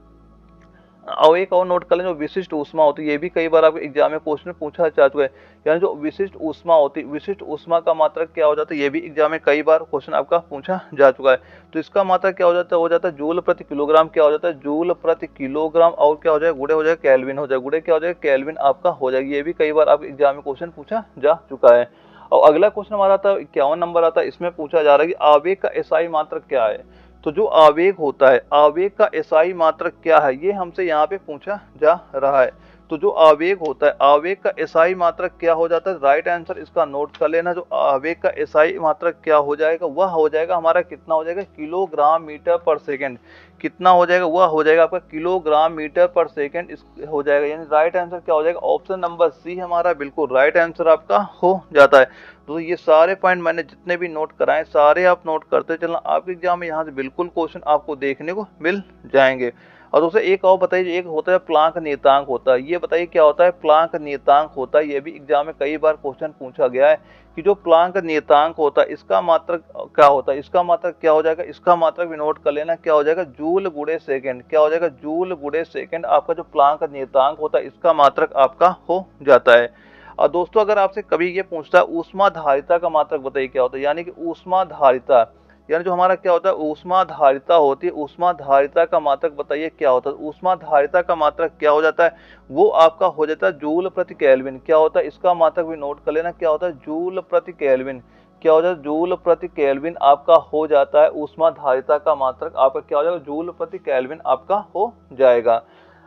और एक और नोट कर लें जो विशिष्ट ऊष्मा होती है, ये भी कई बार आपके एग्जाम में क्वेश्चन पूछा जा चुका है। यानी जो विशिष्ट ऊष्मा होती है, विशिष्ट ऊष्मा का मात्रक क्या हो जाता है, ये भी एग्जाम में कई बार क्वेश्चन आपका पूछा जा चुका है। तो इसका मात्रक क्या हो जाता है जूल प्रति किलोग्राम। क्या हो जाता है, जूल प्रति किलोग्राम। और क्या हो जाएगा, गुणे हो जाएगा केल्विन हो जाएगा, गुणे क्या हो जाएगा, केल्विन आपका हो जाएगी। ये भी कई बार आपके एग्जाम में क्वेश्चन पूछा जा चुका है। और अगला क्वेश्चन हमारा आता है 51 नंबर आता है, इसमें पूछा जा रहा है कि आवेग का एसआई मात्रक क्या है। तो जो आवेग होता है, आवेग का एसआई मात्रक क्या है, ये हमसे यहाँ पे पूछा जा रहा है। तो जो आवेग होता है, आवेग का एसआई मात्रक क्या हो जाता है, राइट आंसर इसका नोट कर लेना। जो आवेग का एसआई मात्रक क्या हो जाएगा, वह हो जाएगा हमारा कितना हो जाएगा, किलोग्राम मीटर पर सेकंड। कितना हो जाएगा, वह हो जाएगा आपका किलोग्राम मीटर पर सेकंड हो जाएगा। यानी राइट आंसर क्या हो जाएगा, ऑप्शन नंबर सी हमारा बिल्कुल राइट आंसर आपका हो जाता है। तो ये सारे पॉइंट मैंने जितने भी नोट कराए सारे आप नोट करते चलना, आपके एग्जाम में यहाँ से बिल्कुल क्वेश्चन आपको देखने को मिल जाएंगे। और दोस्तों एक और बताइए, एक होता है प्लांक नियतांक होता है, ये बताइए क्या होता है, प्लांक नियतांक होता है। ये भी एग्जाम में कई बार क्वेश्चन पूछा गया है कि जो प्लांक नियतांक होता है इसका मात्रक क्या होता है, इसका मात्रक क्या हो जाएगा, इसका मात्रक भी नोट कर लेना। क्या हो जाएगा, जूल गुणे सेकंड। क्या हो जाएगा, जूल गुणे सेकंड आपका जो प्लांक नियतांक होता है इसका मात्रक आपका हो जाता है। और दोस्तों अगर आपसे कभी ये पूछता है ऊष्माधारिता का मात्रक बताइए क्या होता है, यानी कि ऊष्माधारिता, यानी जो हमारा क्या होता है ऊष्माधारिता होती है, ऊष्माधारिता का मात्रक बताइए क्या होता है। ऊष्माधारिता का मात्रक क्या हो जाता है, वो आपका हो जाता है जूल प्रति केल्विन। क्या होता है, इसका मात्रक भी नोट कर लेना। क्या होता है, जूल प्रति केल्विन। क्या हो जाता है, जूल प्रति केल्विन आपका हो जाता है ऊष्माधारिता का मात्रक आपका क्या हो जाएगा, जूल प्रति केल्विन आपका हो जाएगा।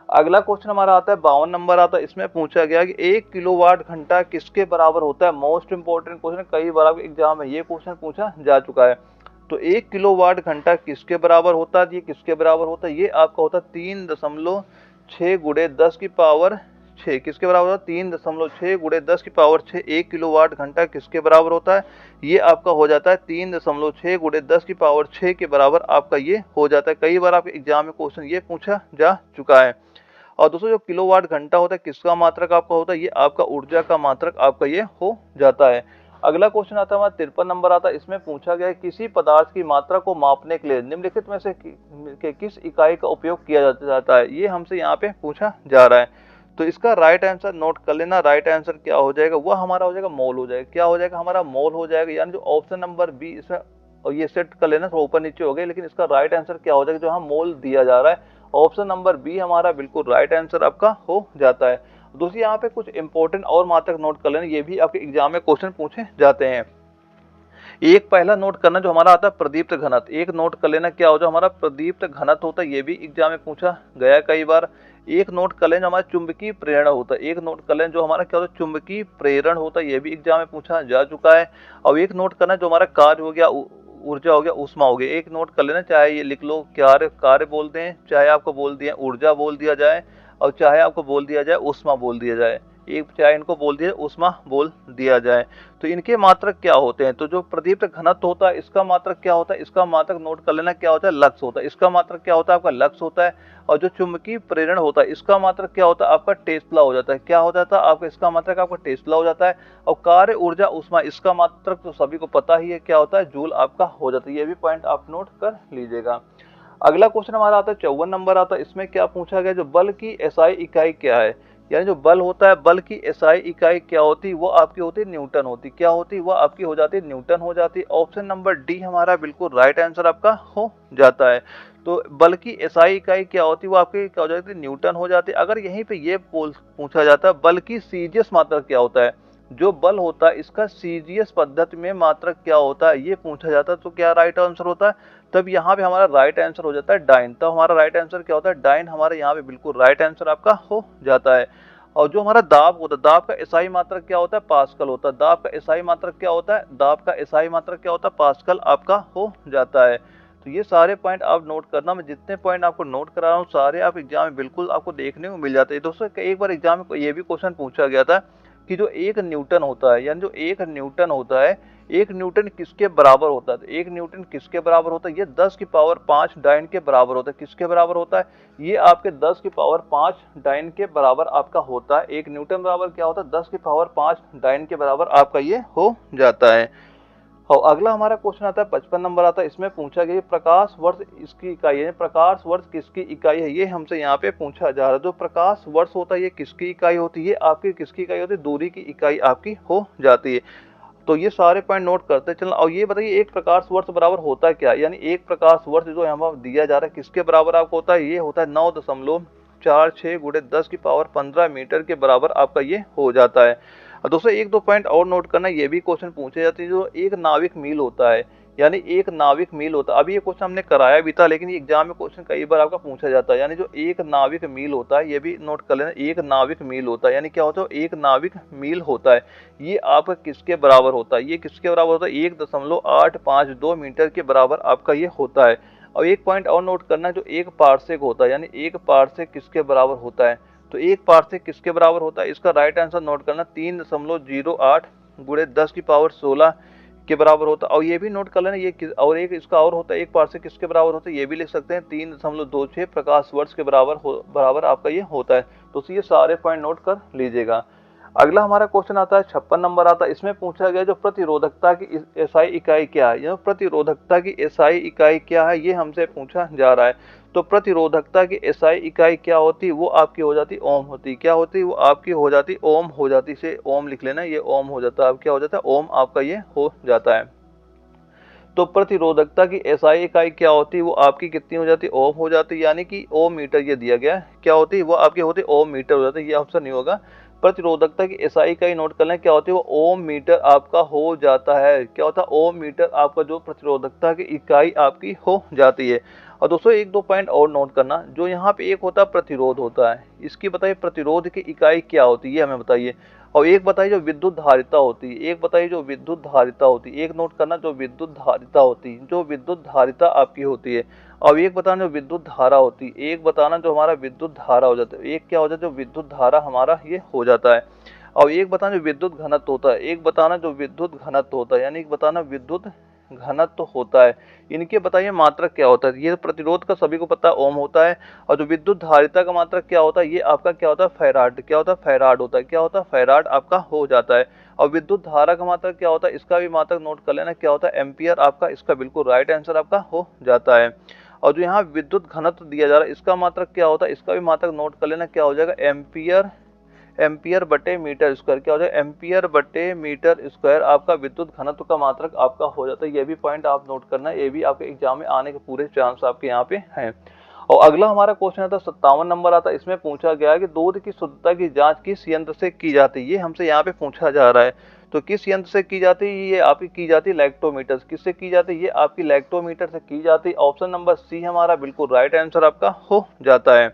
अगला क्वेश्चन हमारा आता है 52 नंबर आता है, इसमें पूछा गया कि 1 किलोवाट घंटा किसके बराबर होता है। मोस्ट इंपोर्टेंट क्वेश्चन, कई बार आपके एग्जाम में ये क्वेश्चन पूछा जा चुका है। तो 1 किलोवाट घंटा किसके बराबर होता है, ये किसके बराबर होता है, ये आपका होता है 3.6 गुणे 10 की पावर 6। किसके बराबर होता है, 3.6 गुणे 10 की पावर 6। 1 किलोवाट घंटा किसके बराबर होता है, ये आपका हो जाता है 3.6 गुणे 10 की पावर 6 के बराबर आपका ये हो जाता है। कई बार आपके एग्जाम में क्वेश्चन ये पूछा जा चुका है। और दोस्तों जो किलोवाट घंटा होता है किसका मात्रक आपका होता है, ये आपका ऊर्जा का मात्रक आपका ये हो जाता है। अगला क्वेश्चन आता है हमारा 53 नंबर आता है, इसमें पूछा गया है किसी पदार्थ की मात्रा को मापने के लिए निम्नलिखित में से किस इकाई का उपयोग किया जाता है, ये हमसे यहाँ पे पूछा जा रहा है। तो इसका राइट आंसर नोट कर लेना। राइट आंसर क्या हो जाएगा, वह हमारा हो जाएगा मोल हो जाएगा। क्या हो जाएगा, हमारा मोल हो जाएगा। यानी जो ऑप्शन नंबर बी इसमें, और ये सेट कर लेना, थोड़ा ऊपर नीचे हो गए, लेकिन इसका राइट आंसर क्या हो जाएगा, जो हम मोल दिया जा रहा है ऑप्शन नंबर बी हमारा बिल्कुल राइट आंसर आपका हो जाता है। दोस्तों यहाँ पे कुछ इंपॉर्टेंट और मात्रक नोट कर लेना, ये भी आपके एग्जाम में क्वेश्चन पूछे जाते हैं। एक पहला नोट करना जो हमारा आता है प्रदीप्त घनत्व, एक नोट कर लेना क्या होता है हमारा प्रदीप्त घनत्व होता है, ये भी एग्जाम में पूछा गया कई बार। एक नोट कर लें जो हमारा चुंबकीय प्रेरण होता है, एक नोट कर लें जो हमारा क्या होता है चुंबकीय प्रेरण होता है, ये भी एग्जाम में पूछा जा चुका है। और एक नोट करना जो हमारा कार्य हो गया, ऊर्जा हो गया, ऊष्मा हो गया, एक नोट कर लेना, चाहे ये लिख लो कार्य कार्य बोल दें, चाहे आपको बोल दिया ऊर्जा बोल दिया जाए, और चाहे आपको बोल दिया जाए ऊष्मा बोल दिया जाए, एक चाहे इनको बोल दिया ऊष्मा बोल दिया जाए। तो इनके मात्रक क्या होते हैं, तो जो प्रदीप्त घनत्व होता है इसका मात्रक क्या होता है, इसका मात्रक नोट कर लेना क्या होता है लक्स होता है, इसका मात्रक क्या होता है आपका लक्स होता है। और जो चुंबकीय प्रेरण होता है इसका मात्रक क्या होता है आपका टेस्ला हो जाता है, क्या हो जाता है आपका, इसका मात्रक आपका टेस्ला हो जाता है। और कार्य ऊर्जा उष्मा इसका मात्रक तो सभी को पता ही है क्या होता है जूल आपका हो जाता है, ये भी पॉइंट आप नोट कर लीजिएगा। अगला क्वेश्चन हमारा आता है 54 नंबर आता है, इसमें क्या पूछा गया, जो बल की एसआई इकाई क्या है, यानी जो बल होता है बल की एसआई इकाई क्या होती है, वो आपकी होती है न्यूटन होती, क्या होती है वो आपकी हो जाती है न्यूटन हो जाती है। ऑप्शन नंबर डी हमारा बिल्कुल राइट आंसर आपका हो जाता है। तो बल की एसआई इकाई क्या होती है वो आपकी क्या हो जाती है न्यूटन हो जाती है। अगर यहीं पे ये पूछा जाता है बल की सीजीएस मात्रक क्या होता है, जो बल होता है इसका सीजीएस पद्धति में मात्रक क्या होता है ये पूछा जाता है, तो क्या राइट आंसर होता है, तब यहाँ पे हमारा राइट आंसर हो जाता है डाइन। तब हमारा राइट आंसर क्या होता है डाइन, हमारे यहाँ पे बिल्कुल राइट आंसर आपका हो जाता है। और जो हमारा दाब होता है, दाब का एसआई मात्रक क्या होता है पास्कल होता है, दाब का एसआई मात्रक क्या होता है, दाब का एसआई मात्रक क्या होता है पास्कल आपका हो जाता है। तो ये सारे पॉइंट आप नोट करना, मैं जितने पॉइंट आपको नोट करा रहा हूँ सारे आप एग्जाम में बिल्कुल आपको देखने को मिल जाते हैं। दोस्तों एक बार एग्जाम में ये भी क्वेश्चन पूछा गया था कि जो एक न्यूटन होता है, यानी जो एक न्यूटन होता है, एक न्यूटन किसके बराबर होता है, तो एक न्यूटन किसके बराबर होता है, ये 10 की पावर 5 डाइन के बराबर होता है, किसके बराबर होता है, ये आपके 10 की पावर 5 डाइन के बराबर आपका होता है। एक न्यूटन बराबर क्या होता है 10 की पावर 5 डाइन के बराबर आपका ये हो जाता है। और अगला हमारा क्वेश्चन आता है 55 नंबर आता है, इसमें पूछा गया प्रकाश वर्ष इसकी इकाई है, प्रकाश वर्ष किसकी इकाई है, ये हमसे यहाँ पे पूछा जा रहा है। जो प्रकाश वर्ष होता है ये किसकी इकाई होती है, आपकी किसकी इकाई होती है, दूरी की इकाई आपकी हो जाती है। तो ये सारे पॉइंट नोट करते चलना। और ये बताइए एक प्रकाश वर्ष बराबर होता है क्या, यानी एक प्रकाश वर्ष जो यहाँ पर दिया जा रहा है किसके बराबर आपको होता है, ये होता है 9.46 गुणे 10 की पावर 15 मीटर के बराबर आपका ये हो जाता है। दोस्तों एक दो पॉइंट और नोट करना, ये भी क्वेश्चन पूछे जाते हैं, जो एक नाविक मील होता है, यानी एक नाविक मील होता है, अभी ये क्वेश्चन हमने कराया भी था लेकिन एग्जाम में क्वेश्चन कई बार आपका पूछा जाता है, यानी जो एक नाविक मील होता है, ये भी नोट कर लेना, एक नाविक मील होता है, यानी क्या होता है एक नाविक मील होता है, ये आपका किसके बराबर होता है, ये किसके बराबर होता है 1.852 मीटर के बराबर आपका ये होता है। और एक पॉइंट और नोट करना, जो एक पार्सेक होता है, यानी एक पार्सेक किसके बराबर होता है, तो एक पार्सेक किसके बराबर होता है, इसका राइट आंसर नोट करना 3.08 गुणे 10 की पावर 16 के बराबर होता है। और ये भी नोट कर लेना ये और एक इसका और होता है, एक पार्सेक किसके बराबर होता है, ये भी लिख सकते हैं 3.26 प्रकाश वर्ष के बराबर आपका ये होता है। तो ये सारे पॉइंट नोट कर लीजिएगा। अगला हमारा क्वेश्चन आता है 56 नंबर आता है, इसमें पूछा गया जो प्रतिरोधकता की एसआई इकाई क्या है, यह प्रतिरोधकता की एसआई इकाई क्या है ये हमसे पूछा जा रहा है। तो प्रतिरोधकता की एसआई इकाई क्या होती है, वो आपकी हो जाती ओम होती, क्या होती है वो आपकी हो जाती ओम हो जाती, इसे ओम लिख लेना, ये ओम हो जाता है, अब क्या हो जाता है ओम आपका ये हो जाता है। तो प्रतिरोधकता की एसआई इकाई क्या होती है वो आपकी कितनी हो जाती है ओम हो जाती है, यानी कि ओम मीटर ये दिया गया है, क्या होती है वो आपकी होती है ओम मीटर हो जाती है, ये ऑप्शन नहीं होगा। प्रतिरोधकता की एसआई इकाई नोट कर लें क्या होती है वो ओम मीटर आपका हो जाता है, क्या होता है ओम मीटर आपका जो प्रतिरोधकता की इकाई आपकी हो जाती है। और दोस्तों एक दो पॉइंट और नोट करना, जो यहाँ पे एक होता है प्रतिरोध होता है, इसकी बताइए प्रतिरोध की इकाई क्या होती है हमें बताइए। और एक बताइए जो विद्युत धारिता होती है, एक बताइए जो विद्युत धारिता होती है, एक नोट करना जो विद्युत धारिता होती है, जो विद्युत धारिता आपकी होती है। और एक बताना जो विद्युत धारा होती है, एक बताना जो हमारा विद्युत धारा हो जाता है, एक क्या हो जाता है जो विद्युत धारा हमारा ये हो जाता है। और एक बताना जो विद्युत घनत्व होता है, एक बताना जो विद्युत घनत्व होता है, यानी एक बताना विद्युत घनत्व होता है। इनके बताइए मात्रक क्या होता है, ये प्रतिरोध का सभी को पता है ओम होता है। और जो विद्युत धारिता का मात्रक क्या होता है, ये आपका क्या होता है फैराड, क्या होता है फैराड होता है, क्या होता है फैराड आपका हो जाता है। और विद्युत धारा का मात्रक क्या होता है, इसका भी मात्रक नोट कर लेना, क्या होता है एम्पियर आपका, इसका बिल्कुल राइट आंसर आपका हो जाता है। और जो यहाँ विद्युत घनत्व दिया जा रहा है इसका मात्रक क्या होता है, इसका भी मात्रक नोट कर लेना, क्या हो जाएगा एम्पियर, एम्पियर बटे मीटर स्क्वायर, क्या हो जाए एम्पियर बटे मीटर स्क्वायर आपका विद्युत घनत्व का मात्रक आपका हो जाता है। ये भी पॉइंट आप नोट करना, ये भी आपके एग्जाम में आने के पूरे चांस आपके यहाँ पे हैं। और अगला हमारा क्वेश्चन आता है 57 नंबर आता है, इसमें पूछा गया है कि दूध की शुद्धता की जांच किस यंत्र से की जाती है, ये हमसे यहाँ पे पूछा जा रहा है। तो किस यंत्र से की जाती है? ये आपकी की जाती है लैक्टोमीटर। किससे की जाती है? ये आपकी लैक्टोमीटर से की जाती है। ऑप्शन नंबर सी हमारा बिल्कुल राइट आंसर आपका हो जाता है।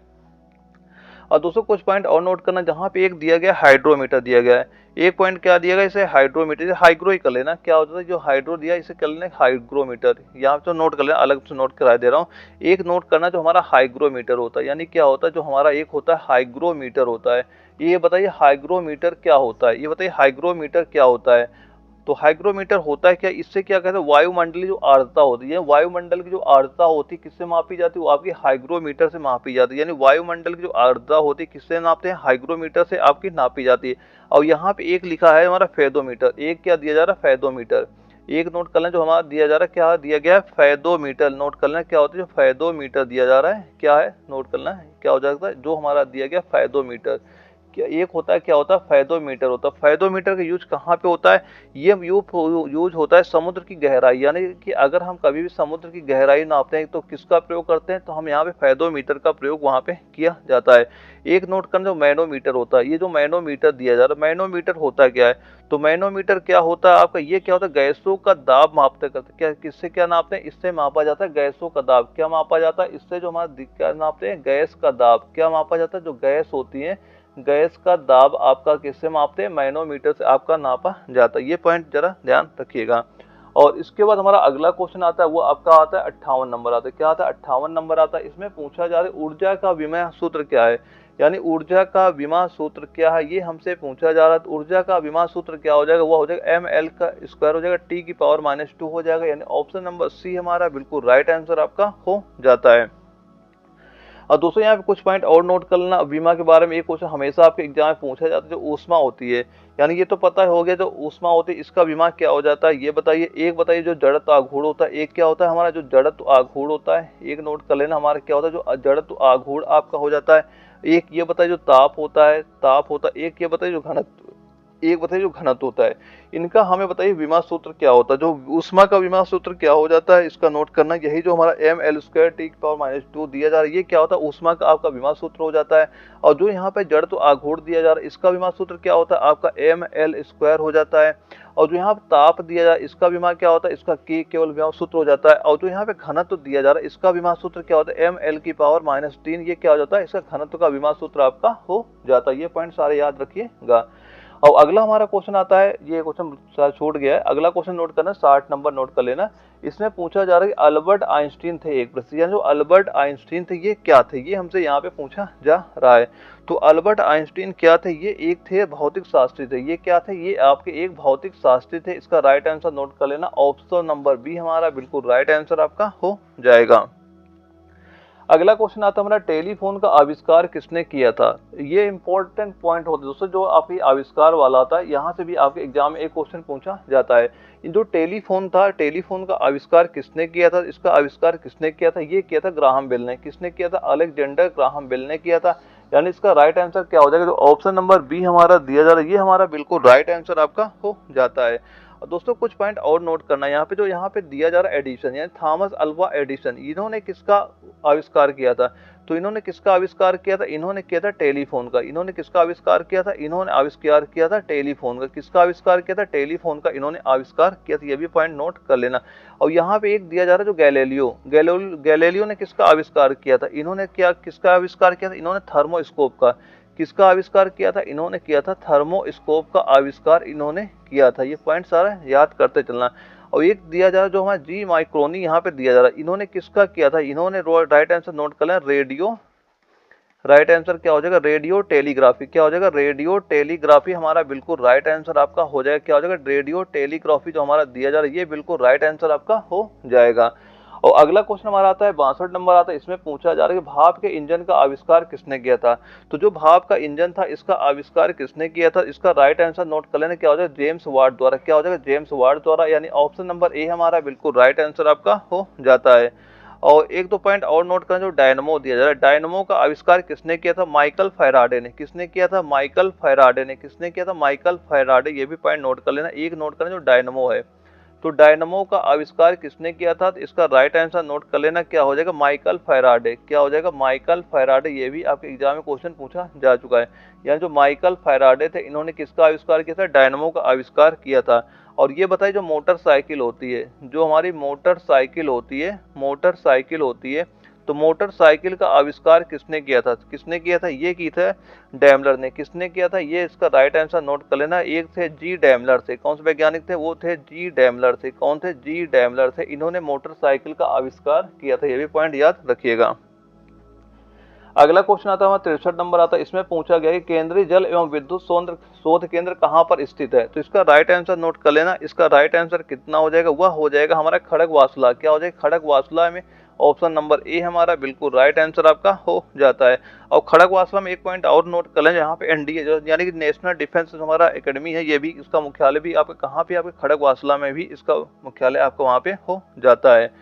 और दोस्तों कुछ पॉइंट और नोट करना, जहाँ पे एक दिया गया हाइड्रोमीटर दिया गया है, एक पॉइंट क्या दिया गया, इसे हाइड्रोमीटर, हाइग्रो ही कर लेना, क्या होता है जो हाइड्रो दिया इसे कर लेना हाइग्रोमीटर। यहाँ पे तो नोट कर लेना, अलग से नोट करा दे रहा हूँ। एक नोट करना जो हमारा हाइग्रोमीटर होता है, यानी क्या होता है जो हमारा एक होता है हाइग्रोमीटर होता है। ये बताइए हाइग्रोमीटर क्या होता है, ये बताइए हाइग्रोमीटर क्या होता है। तो हाइग्रोमीटर होता है क्या, इससे क्या कहते हैं वायुमंडल की जो आर्द्रता होती है, वायुमंडल की जो आर्द्रता होती है किससे मापी जाती है, वो आपकी हाइग्रोमीटर से मापी जाती है। यानी वायुमंडल की जो आर्द्रता होती है किससे नापते हैं, हाइग्रोमीटर से आपकी नापी जाती है। और यहाँ पे एक लिखा है हमारा फेदोमीटर, एक क्या दिया जा रहा है, फेदोमीटर। एक नोट कर लें जो हमारा दिया जा रहा है, क्या दिया गया है, फेदोमीटर। नोट कर लें क्या होता है जो फेदोमीटर दिया जा रहा है, क्या है, नोट करना है क्या हो जाता है जो हमारा दिया गया फेदोमीटर। क्या एक होता है, क्या होता है, फेदोमीटर होता है। फेदोमीटर का यूज कहाँ पे होता है, ये यूज होता है समुद्र की गहराई, यानी कि अगर हम कभी भी समुद्र की गहराई नापते हैं तो किसका प्रयोग करते हैं, तो हम यहाँ पे फेदोमीटर का प्रयोग वहाँ पे किया जाता है। एक नोट करना जो मैनोमीटर होता है, ये जो मैनोमीटर दिया जा रहा है, मैनोमीटर होता क्या है, तो मैनोमीटर क्या होता है आपका, ये क्या होता है गैसों का दाब मापते करते, क्या किससे क्या नापते हैं, इससे मापा जाता है गैसों का दाब। क्या मापा जाता है इससे, जो हमारा क्या नापते हैं, गैस का दाब। क्या मापा जाता है, जो गैस होती है गैस का दाब आपका किससे मापते हैं, मैनोमीटर से आपका नापा जाता है। ये पॉइंट जरा ध्यान रखिएगा। और इसके बाद हमारा अगला क्वेश्चन आता है, वो आपका आता है 58 नंबर आता है। क्या आता है, 58 नंबर आता है। इसमें पूछा जा रहा है ऊर्जा का विमेय सूत्र क्या है, यानी ऊर्जा का विमा सूत्र क्या है, ये हमसे पूछा जा रहा है। तो ऊर्जा का विमा सूत्र क्या हो जाएगा, वो हो जाएगा ml का स्क्वायर हो जाएगा टी की पावर -2 हो जाएगा। यानी ऑप्शन नंबर सी हमारा बिल्कुल राइट आंसर आपका हो जाता है। और दोस्तों यहाँ पे कुछ पॉइंट और नोट कर लेना, बीमा के बारे में एक क्वेश्चन हमेशा आपके एग्जाम में पूछा जाता है, जो ऊष्मा होती है, यानी ये तो पता हो गया जो ऊष्मा होती है इसका बीमा क्या हो जाता है, ये बताइए। एक बताइए जो जड़त्व आघूर्ण होता है, एक क्या होता है हमारा जो जड़त्व आघूर्ण होता है, एक नोट कर लेना हमारा क्या होता है जो जड़त्व आघूर्ण आपका हो जाता है। एक ये बताइए जो ताप होता है, ताप होता है। एक ये बताइए जो घनत्व, एक बताइए जो घनत्व होता है। इनका हमें बताइए विमा सूत्र क्या होता है, जो ऊष्मा का विमा सूत्र क्या हो जाता है, इसका नोट करना। यही जो हमारा ml² टी की पावर -2 दिया जा रहा है, ये क्या होता है ऊष्मा का आपका विमा सूत्र हो जाता है। और जो यहाँ पे जड़ तो आघूर्ण दिया जा रहा है, इसका विमा सूत्र क्या होता है आपका ml² हो जाता है। और जो यहाँ पे ताप दिया जा रहा है, इसका विमा क्या होता है, इसका k केवल विमा सूत्र हो जाता है। और जो यहाँ पे घनत्व दिया जा रहा है, इसका विमा सूत्र क्या होता है, ml की पावर -3, ये क्या हो जाता है, इसका घनत्व का विमा सूत्र आपका हो जाता है। ये पॉइंट सारे याद रखिएगा। और अगला हमारा क्वेश्चन आता है, ये क्वेश्चन छूट गया है, अगला क्वेश्चन नोट करना, 60 नंबर नोट कर लेना। इसमें पूछा जा रहा है कि अल्बर्ट आइंस्टीन थे एक प्रसिद्ध, यानी जो अल्बर्ट आइंस्टीन थे ये क्या थे, ये हमसे यहाँ पे पूछा जा रहा है। तो अल्बर्ट आइंस्टीन क्या थे, ये एक थे भौतिक शास्त्री थे। ये क्या थे, ये आपके एक भौतिक शास्त्री थे। इसका राइट आंसर नोट कर लेना, ऑप्शन नंबर बी हमारा बिल्कुल राइट आंसर आपका हो जाएगा। अगला क्वेश्चन आता है हमारा, टेलीफोन का आविष्कार किसने किया था। ये इंपॉर्टेंट पॉइंट होता है दोस्तों, जो आपकी आविष्कार वाला आता है, यहाँ से भी आपके एग्जाम में एक क्वेश्चन पूछा जाता है। जो टेलीफोन था, टेलीफोन का आविष्कार किसने किया था, इसका आविष्कार किसने किया था, ये किया था ग्राहम बेल ने। किसने किया था, अलेक्जेंडर ग्राहम बेल ने किया था। यानी इसका राइट आंसर क्या हो जाएगा, जो ऑप्शन नंबर बी हमारा दिया जा रहा है, ये हमारा बिल्कुल राइट आंसर आपका हो जाता है। और दोस्तों कुछ पॉइंट और नोट करना है, यहाँ पे जो यहाँ पे दिया जा रहा है एडिशन, यानी थॉमस अल्वा एडिशन, इन्होंने किसका आविष्कार किया था। तो इन्होंने किसका आविष्कार किया था, इन्होंने किया था टेलीफोन का। इन्होंने किसका आविष्कार किया था, इन्होंने आविष्कार किया था टेलीफोन का। किसका आविष्कार किया था, टेलीफोन का इन्होंने आविष्कार किया था। ये भी पॉइंट नोट कर लेना। और यहाँ पे एक दिया जा रहा है जो गैलीलियो ने किसका आविष्कार किया था, इन्होंने क्या किसका आविष्कार किया था, इन्होंने थर्मोस्कोप का। किसका आविष्कार किया था, इन्होंने किया था थर्मोस्कोप का आविष्कार इन्होंने किया था। ये पॉइंट सारा याद करते चलना। और एक दिया जा रहा है जो हमारा जी माइक्रोनी यहाँ पे दिया जा रहा है, इन्होंने किसका किया था, इन्होंने राइट आंसर नोट कर लें, रेडियो। राइट आंसर क्या हो जाएगा, रेडियो टेलीग्राफी। क्या हो जाएगा, रेडियो टेलीग्राफी हमारा बिल्कुल राइट आंसर आपका हो जाएगा। क्या हो जाएगा, रेडियो टेलीग्राफी जो हमारा दिया जा रहा है, ये बिल्कुल राइट आंसर आपका हो जाएगा। और अगला क्वेश्चन हमारा आता है 62 नंबर आता है। इसमें पूछा जा रहा है कि भाप के इंजन का आविष्कार किसने किया था। तो जो भाप का इंजन था, इसका आविष्कार किसने किया था, इसका राइट आंसर नोट कर लेना, क्या हो जाएगा, जेम्स वाट द्वारा। क्या हो जाएगा, जेम्स वाट द्वारा। यानी ऑप्शन नंबर ए हमारा बिल्कुल राइट आंसर आपका हो जाता है। और एक दो पॉइंट और नोट करें, जो डायनमो दिया जा रहा है, डायनमो का आविष्कार किसने किया था, माइकल फैराडे ने। किसने किया था, माइकल फैराडे ने। किसने किया था, माइकल फैराडे। ये भी पॉइंट नोट कर लेना। एक नोट करें जो डायनमो है, तो डायनमो का आविष्कार किसने किया था? तो इसका राइट आंसर नोट कर लेना, क्या हो जाएगा? Michael Faraday. क्या हो जाएगा? Michael Faraday. ये भी आपके एग्जाम में क्वेश्चन पूछा जा चुका है। यानी जो माइकल फैराडे थे, इन्होंने किसका आविष्कार किया था? डायनमो का आविष्कार किया था। और ये बताइए, जो मोटरसाइकिल होती है, जो हमारी मोटरसाइकिल होती है, मोटरसाइकिल होती है, तो मोटरसाइकिल का आविष्कार किसने किया था? किसने किया था? ये की था डैमलर ने। किसने किया था? ये इसका राइट आंसर नोट कर लेना। एक थे जी डैमलर थे। कौन से वैज्ञानिक थे? वो थे जी डैमलर थे। कौन थे? जी डैमलर थे। इन्होंने मोटरसाइकिल का आविष्कार किया था। ये भी पॉइंट याद रखिएगा। अगला क्वेश्चन आता है हमारा 63 नंबर आता है। इसमें पूछा गया कि केंद्रीय जल एवं विद्युत शोध केंद्र कहाँ पर स्थित है? तो इसका राइट आंसर नोट कर लेना। इसका राइट आंसर कितना हो जाएगा? वह हो जाएगा हमारा खड़गवासला। क्या हो जाएगा? खड़गवासला में ऑप्शन नंबर ए हमारा बिल्कुल राइट आंसर आपका हो जाता है। और खड़गवासला में एक पॉइंट और नोट कर लें, यहाँ पे एनडीए जो यानी कि नेशनल डिफेंस हमारा एकेडमी है, ये भी इसका मुख्यालय भी आपका कहाँ पे? आपके खड़गवासला में भी इसका मुख्यालय आपका वहाँ पे हो जाता है।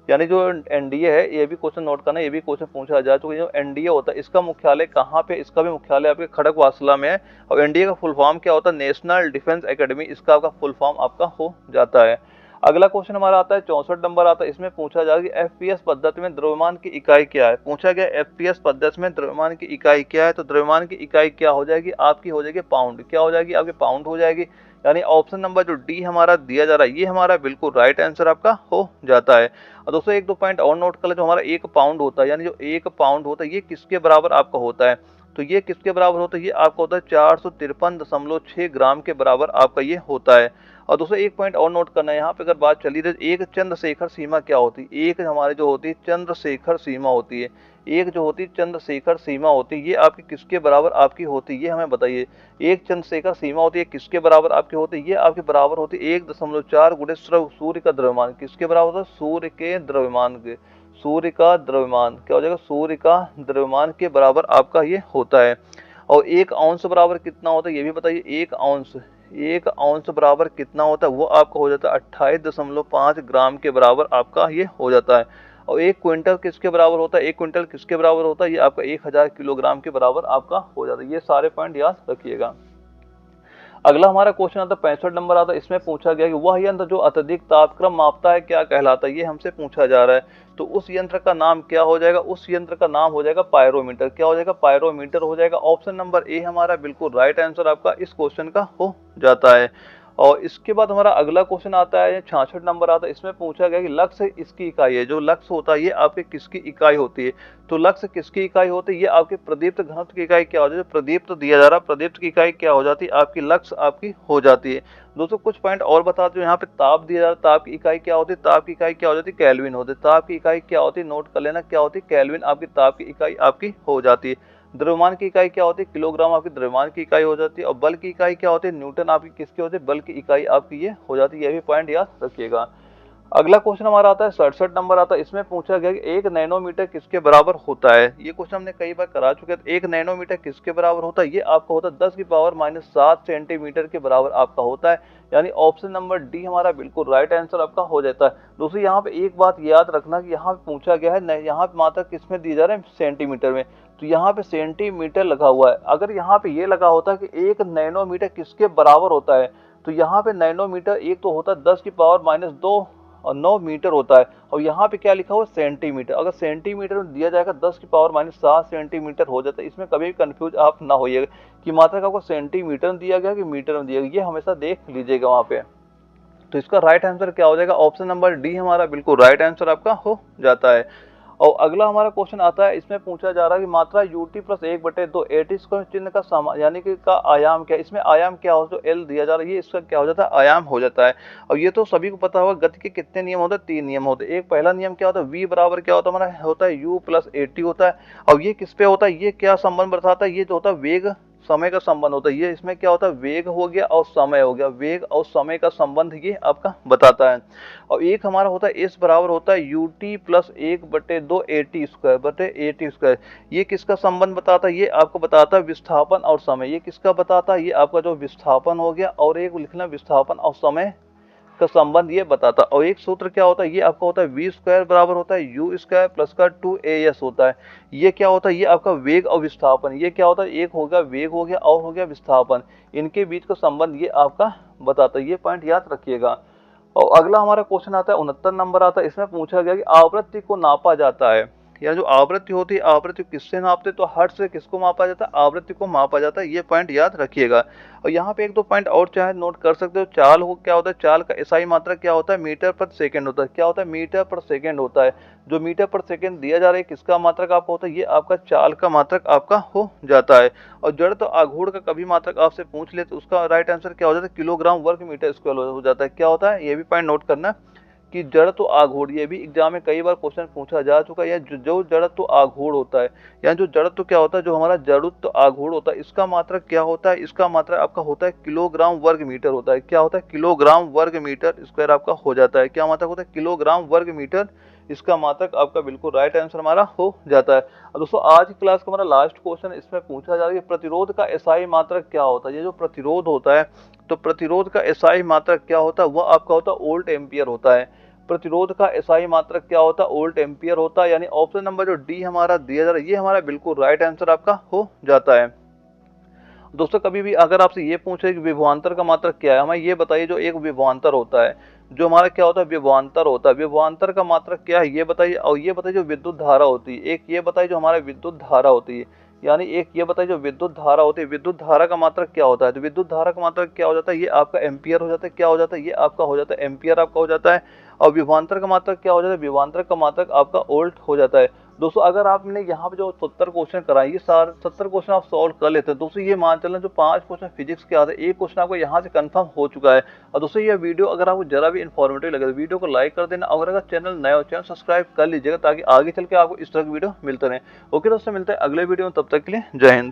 यानी जो एनडीए है, ये भी क्वेश्चन नोट करना, ये भी क्वेश्चन पूछा जा चुका है। जो एनडीए होता है, इसका मुख्यालय कहाँ पे? इसका भी मुख्यालय आपके खड़गवासला में है। और एनडीए का फुल फॉर्म क्या होता है? नेशनल डिफेंस एकेडमी, इसका आपका फुल फॉर्म आपका हो जाता है। अगला क्वेश्चन हमारा आता है 64 नंबर आता है। इसमें पूछा जाएगा कि एफपीएस पद्धति में द्रव्यमान की इकाई क्या है? पूछा गया एफपीएस पद्धति में द्रव्यमान की इकाई क्या है? तो द्रव्यमान की इकाई क्या हो जाएगी? आपकी हो जाएगी पाउंड। क्या हो जाएगी? आपके पाउंड हो जाएगी। यानी ऑप्शन नंबर जो डी हमारा दिया जा रहा है, ये हमारा बिल्कुल राइट आंसर आपका हो जाता है। और दोस्तों एक दो पॉइंट और नोट कर ले, जो हमारा 1 पाउंड होता है, यानी जो 1 पाउंड होता है, ये किसके बराबर आपका होता है? तो ये किसके बराबर होता है? ये आपका होता है 453.6 ग्राम के बराबर आपका ये होता है। और दोस्तों एक पॉइंट और नोट करना है, यहाँ पे अगर बात चली रही, एक चंद्रशेखर सीमा क्या होती है? एक हमारी जो होती है चंद्रशेखर सीमा होती है। एक जो होती है चंद्रशेखर सीमा होती है, ये आपकी किसके बराबर आपकी होती है? ये हमें बताइए। एक चंद्रशेखर सीमा होती है, किसके बराबर आपकी होती है? ये आपके बराबर होती है 1.4 गुणे सूर्य का द्रव्यमान। किसके बराबर होता है? सूर्य के द्रव्यमान के। सूर्य का द्रव्यमान क्या हो जाएगा? सूर्य का द्रव्यमान के बराबर आपका ये होता है। और 1 औंस बराबर कितना होता है? ये भी बताइए। 1 औंस बराबर कितना होता है? वो आपका हो जाता है 28.5 ग्राम के बराबर आपका ये हो जाता है। और 1 क्विंटल किसके बराबर होता है? 1 क्विंटल किसके बराबर होता है? ये आपका 1000 किलोग्राम के बराबर आपका हो जाता है। ये सारे पॉइंट याद रखिएगा। अगला हमारा क्वेश्चन आता है 65 नंबर आता है। इसमें पूछा गया कि वह यंत्र जो अत्यधिक तापक्रम मापता है क्या कहलाता है? ये हमसे पूछा जा रहा है। तो उस यंत्र का नाम क्या हो जाएगा? उस यंत्र का नाम हो जाएगा पायरोमीटर। क्या हो जाएगा? पायरोमीटर हो जाएगा। ऑप्शन नंबर ए हमारा बिल्कुल राइट आंसर आपका इस क्वेश्चन का हो जाता है। और इसके बाद हमारा अगला क्वेश्चन आता है 66 नंबर आता है। इसमें पूछा गया कि लक्ष्य इसकी इकाई है। जो लक्ष्य होता है, ये आपके किसकी इकाई होती है? तो लक्ष्य किसकी इकाई होती है? ये आपके प्रदीप्त घनत्व की इकाई क्या हो जाती है? प्रदीप्त दिया जा रहा है, प्रदीप्त की इकाई क्या हो जाती है? आपकी लक्ष्य आपकी हो जाती है। दोस्तों कुछ पॉइंट और बता दो, यहाँ पे ताप दिया जा रहा है, ताप की इकाई क्या होती है? ताप की इकाई क्या हो जाती है? केल्विन होती है। ताप की इकाई क्या होती है? नोट कर लेना, क्या होती है? केल्विन आपकी ताप की इकाई आपकी हो जाती है। द्रव्यमान की इकाई क्या होती है? किलोग्राम आपकी द्रव्यमान की इकाई हो जाती है। और बल की इकाई क्या होती है? न्यूटन आपकी किसकी होती है? बल की इकाई आपकी ये हो जाती है। ये भी पॉइंट याद रखिएगा। अगला क्वेश्चन हमारा आता है 67 नंबर आता है। इसमें पूछा गया कि 1 नैनोमीटर किसके बराबर होता है? ये क्वेश्चन हमने कई बार करा चुके हैं। 1 नैनोमीटर किसके बराबर होता है? ये आपका होता है 10⁻⁷ सेंटीमीटर के बराबर आपका होता है। यानी ऑप्शन नंबर डी हमारा बिल्कुल राइट आंसर आपका हो जाता है। दोस्तों यहाँ पे एक बात याद रखना कि यहाँ पे पूछा गया है, यहाँ पे मात्रा किसमें दी जा रहा है? सेंटीमीटर में। तो यहाँ पे सेंटीमीटर लगा हुआ है। अगर यहाँ पे ये लगा होता कि 1 नैनोमीटर किसके बराबर होता है, तो यहाँ पे नैनोमीटर एक तो होता है 10⁻², और 9 मीटर होता है। और यहाँ पे क्या लिखा हुआ? सेंटीमीटर। अगर सेंटीमीटर में दिया जाएगा 10⁻⁷ सेंटीमीटर हो जाता है। इसमें कभी भी कंफ्यूज आप ना होइएगा कि मात्रा का आपको सेंटीमीटर में दिया गया कि मीटर में दिया गया, ये हमेशा देख लीजिएगा वहाँ पे। तो इसका राइट आंसर क्या हो जाएगा? ऑप्शन नंबर डी हमारा बिल्कुल राइट आंसर आपका हो जाता है। और अगला हमारा क्वेश्चन आता है। इसमें पूछा जा रहा है कि मात्रा ut + 1/2 एटी स्क्वायर चिन्ह का यानी कि का आयाम क्या? इसमें आयाम क्या हो? जो एल दिया जा रहा है, ये इसका क्या हो जाता है? आयाम हो जाता है। और ये तो सभी को पता होगा, गति के कितने नियम होते हैं? 3 नियम होते हैं। एक पहला नियम क्या होता है? v बराबर क्या होता है हमारा? होता है u + at होता है। और ये किस पे होता है? ये क्या संबंध बताता है? ये जो होता है वेग समय का संबंध होता है। ये इसमें क्या होता है? वेग हो गया और समय हो गया। वेग और समय का संबंध ये आपका बताता है। और एक हमारा होता है एस बराबर होता है ut + 1/2 एटी स्क्वायर। ये किसका संबंध बताता है? ये आपको बताता है विस्थापन और समय। ये किसका बताता है? ये आपका जो विस्थापन हो गया, और एक लिखना विस्थापन और समय का संबंध ये बताता। और एक सूत्र क्या होता है? ये आपका होता है v² बराबर होता है u² + का 2as होता है। ये क्या होता है? ये आपका वेग और विस्थापन। ये क्या होता है? एक हो गया वेग हो गया और हो गया विस्थापन, इनके बीच का संबंध ये आपका बताता है। ये पॉइंट याद रखिएगा। और अगला हमारा क्वेश्चन आता है 69 नंबर आता है। इसमें पूछा गया कि आवृत्ति को नापा जाता है, या जो आवृत्ति होती है, आवृत्ति किससे नापते, तो हर्ट्ज से किसको मापा जाता है, आवृत्ति को मापा जाता है। ये पॉइंट याद रखिएगा। और यहाँ पे एक दो पॉइंट और चाहे नोट कर सकते हो। चाल हो क्या होता है, चाल का एसआई मात्रक क्या होता है, मीटर पर सेकंड होता है। क्या होता है, मीटर पर सेकंड होता है। जो मीटर पर सेकंड दिया जा रहा है किसका मात्रक आपका होता है, ये आपका चाल का मात्रक आपका हो जाता है। और जड़ तो आघूर्ण का कभी मात्रक आपसे पूछ ले तो उसका राइट आंसर क्या हो जाता है, किलोग्राम वर्ग मीटर स्क्वायर हो जाता है। क्या होता है, ये भी पॉइंट नोट करना कि जड़त्व आघूर्ण, ये भी एग्जाम में कई बार क्वेश्चन पूछा जा चुका है। या जो जड़त्व आघूर्ण होता है, या जो जड़त्व क्या होता है, जो हमारा जड़त्व आघूर्ण होता है, इसका मात्रक क्या होता है, इसका मात्रक आपका होता है किलोग्राम वर्ग मीटर होता है। क्या होता है, किलोग्राम वर्ग मीटर स्क्वायर आपका हो जाता है। क्या मात्रक होता है, किलोग्राम वर्ग मीटर, इसका मात्रक आपका बिल्कुल राइट आंसर हमारा हो जाता है। और दोस्तों आज की क्लास का हमारा लास्ट क्वेश्चन, इसमें पूछा जा रहा है कि प्रतिरोध का एसआई मात्रक क्या होता है। ये जो प्रतिरोध होता है, तो प्रतिरोध का एसआई मात्रक क्या होता है, वह आपका होता है वोल्ट एम्पियर होता है। प्रतिरोध का एसआई मात्रक क्या होता है, वोल्ट एम्पियर होता है। यानी ऑप्शन नंबर जो डी हमारा दिया जा रहा है, ये हमारा बिल्कुल राइट आंसर आपका हो जाता है। दोस्तों कभी भी अगर आपसे ये पूछे कि विभवांतर का मात्रक क्या है, हमें ये बताइए। जो एक विभवांतर होता है, जो हमारा क्या होता है, विभवांतर होता है, विभवांतर का मात्रक क्या है ये बताइए। और ये बताइए जो विद्युत धारा होती है, एक ये बताइए जो हमारा विद्युत धारा होती है, यानी एक ये बताइए जो विद्युत धारा होती है, विद्युत धारा का मात्रक क्या होता है। तो विद्युत धारा का मात्रक क्या हो जाता है, ये आपका एम्पियर हो जाता है। क्या हो जाता है, ये आपका हो जाता है एम्पियर आपका हो जाता है। और विभवांतर का मात्रक क्या हो जाता है, विभवांतर का मात्रक आपका वोल्ट हो जाता है। दोस्तों अगर आपने यहाँ पे जो 70 क्वेश्चन कराए, ये सारे 70 क्वेश्चन आप सॉल्व कर लेते हैं, दोस्तों ये मान चलना जो 5 क्वेश्चन फिजिक्स के आते हैं, एक क्वेश्चन आपको यहाँ से कंफर्म हो चुका है। और दोस्तों ये वीडियो अगर आपको जरा भी इन्फॉर्मेटिव लगे तो वीडियो को लाइक कर देना, और अगर चैनल नया हो चैनल सब्सक्राइब कर लीजिएगा, ताकि आगे चल के आपको इस तरह की वीडियो मिलते रहे। ओके दोस्तों, मिलते हैं अगले वीडियो में, तब तक के लिए जय हिंद।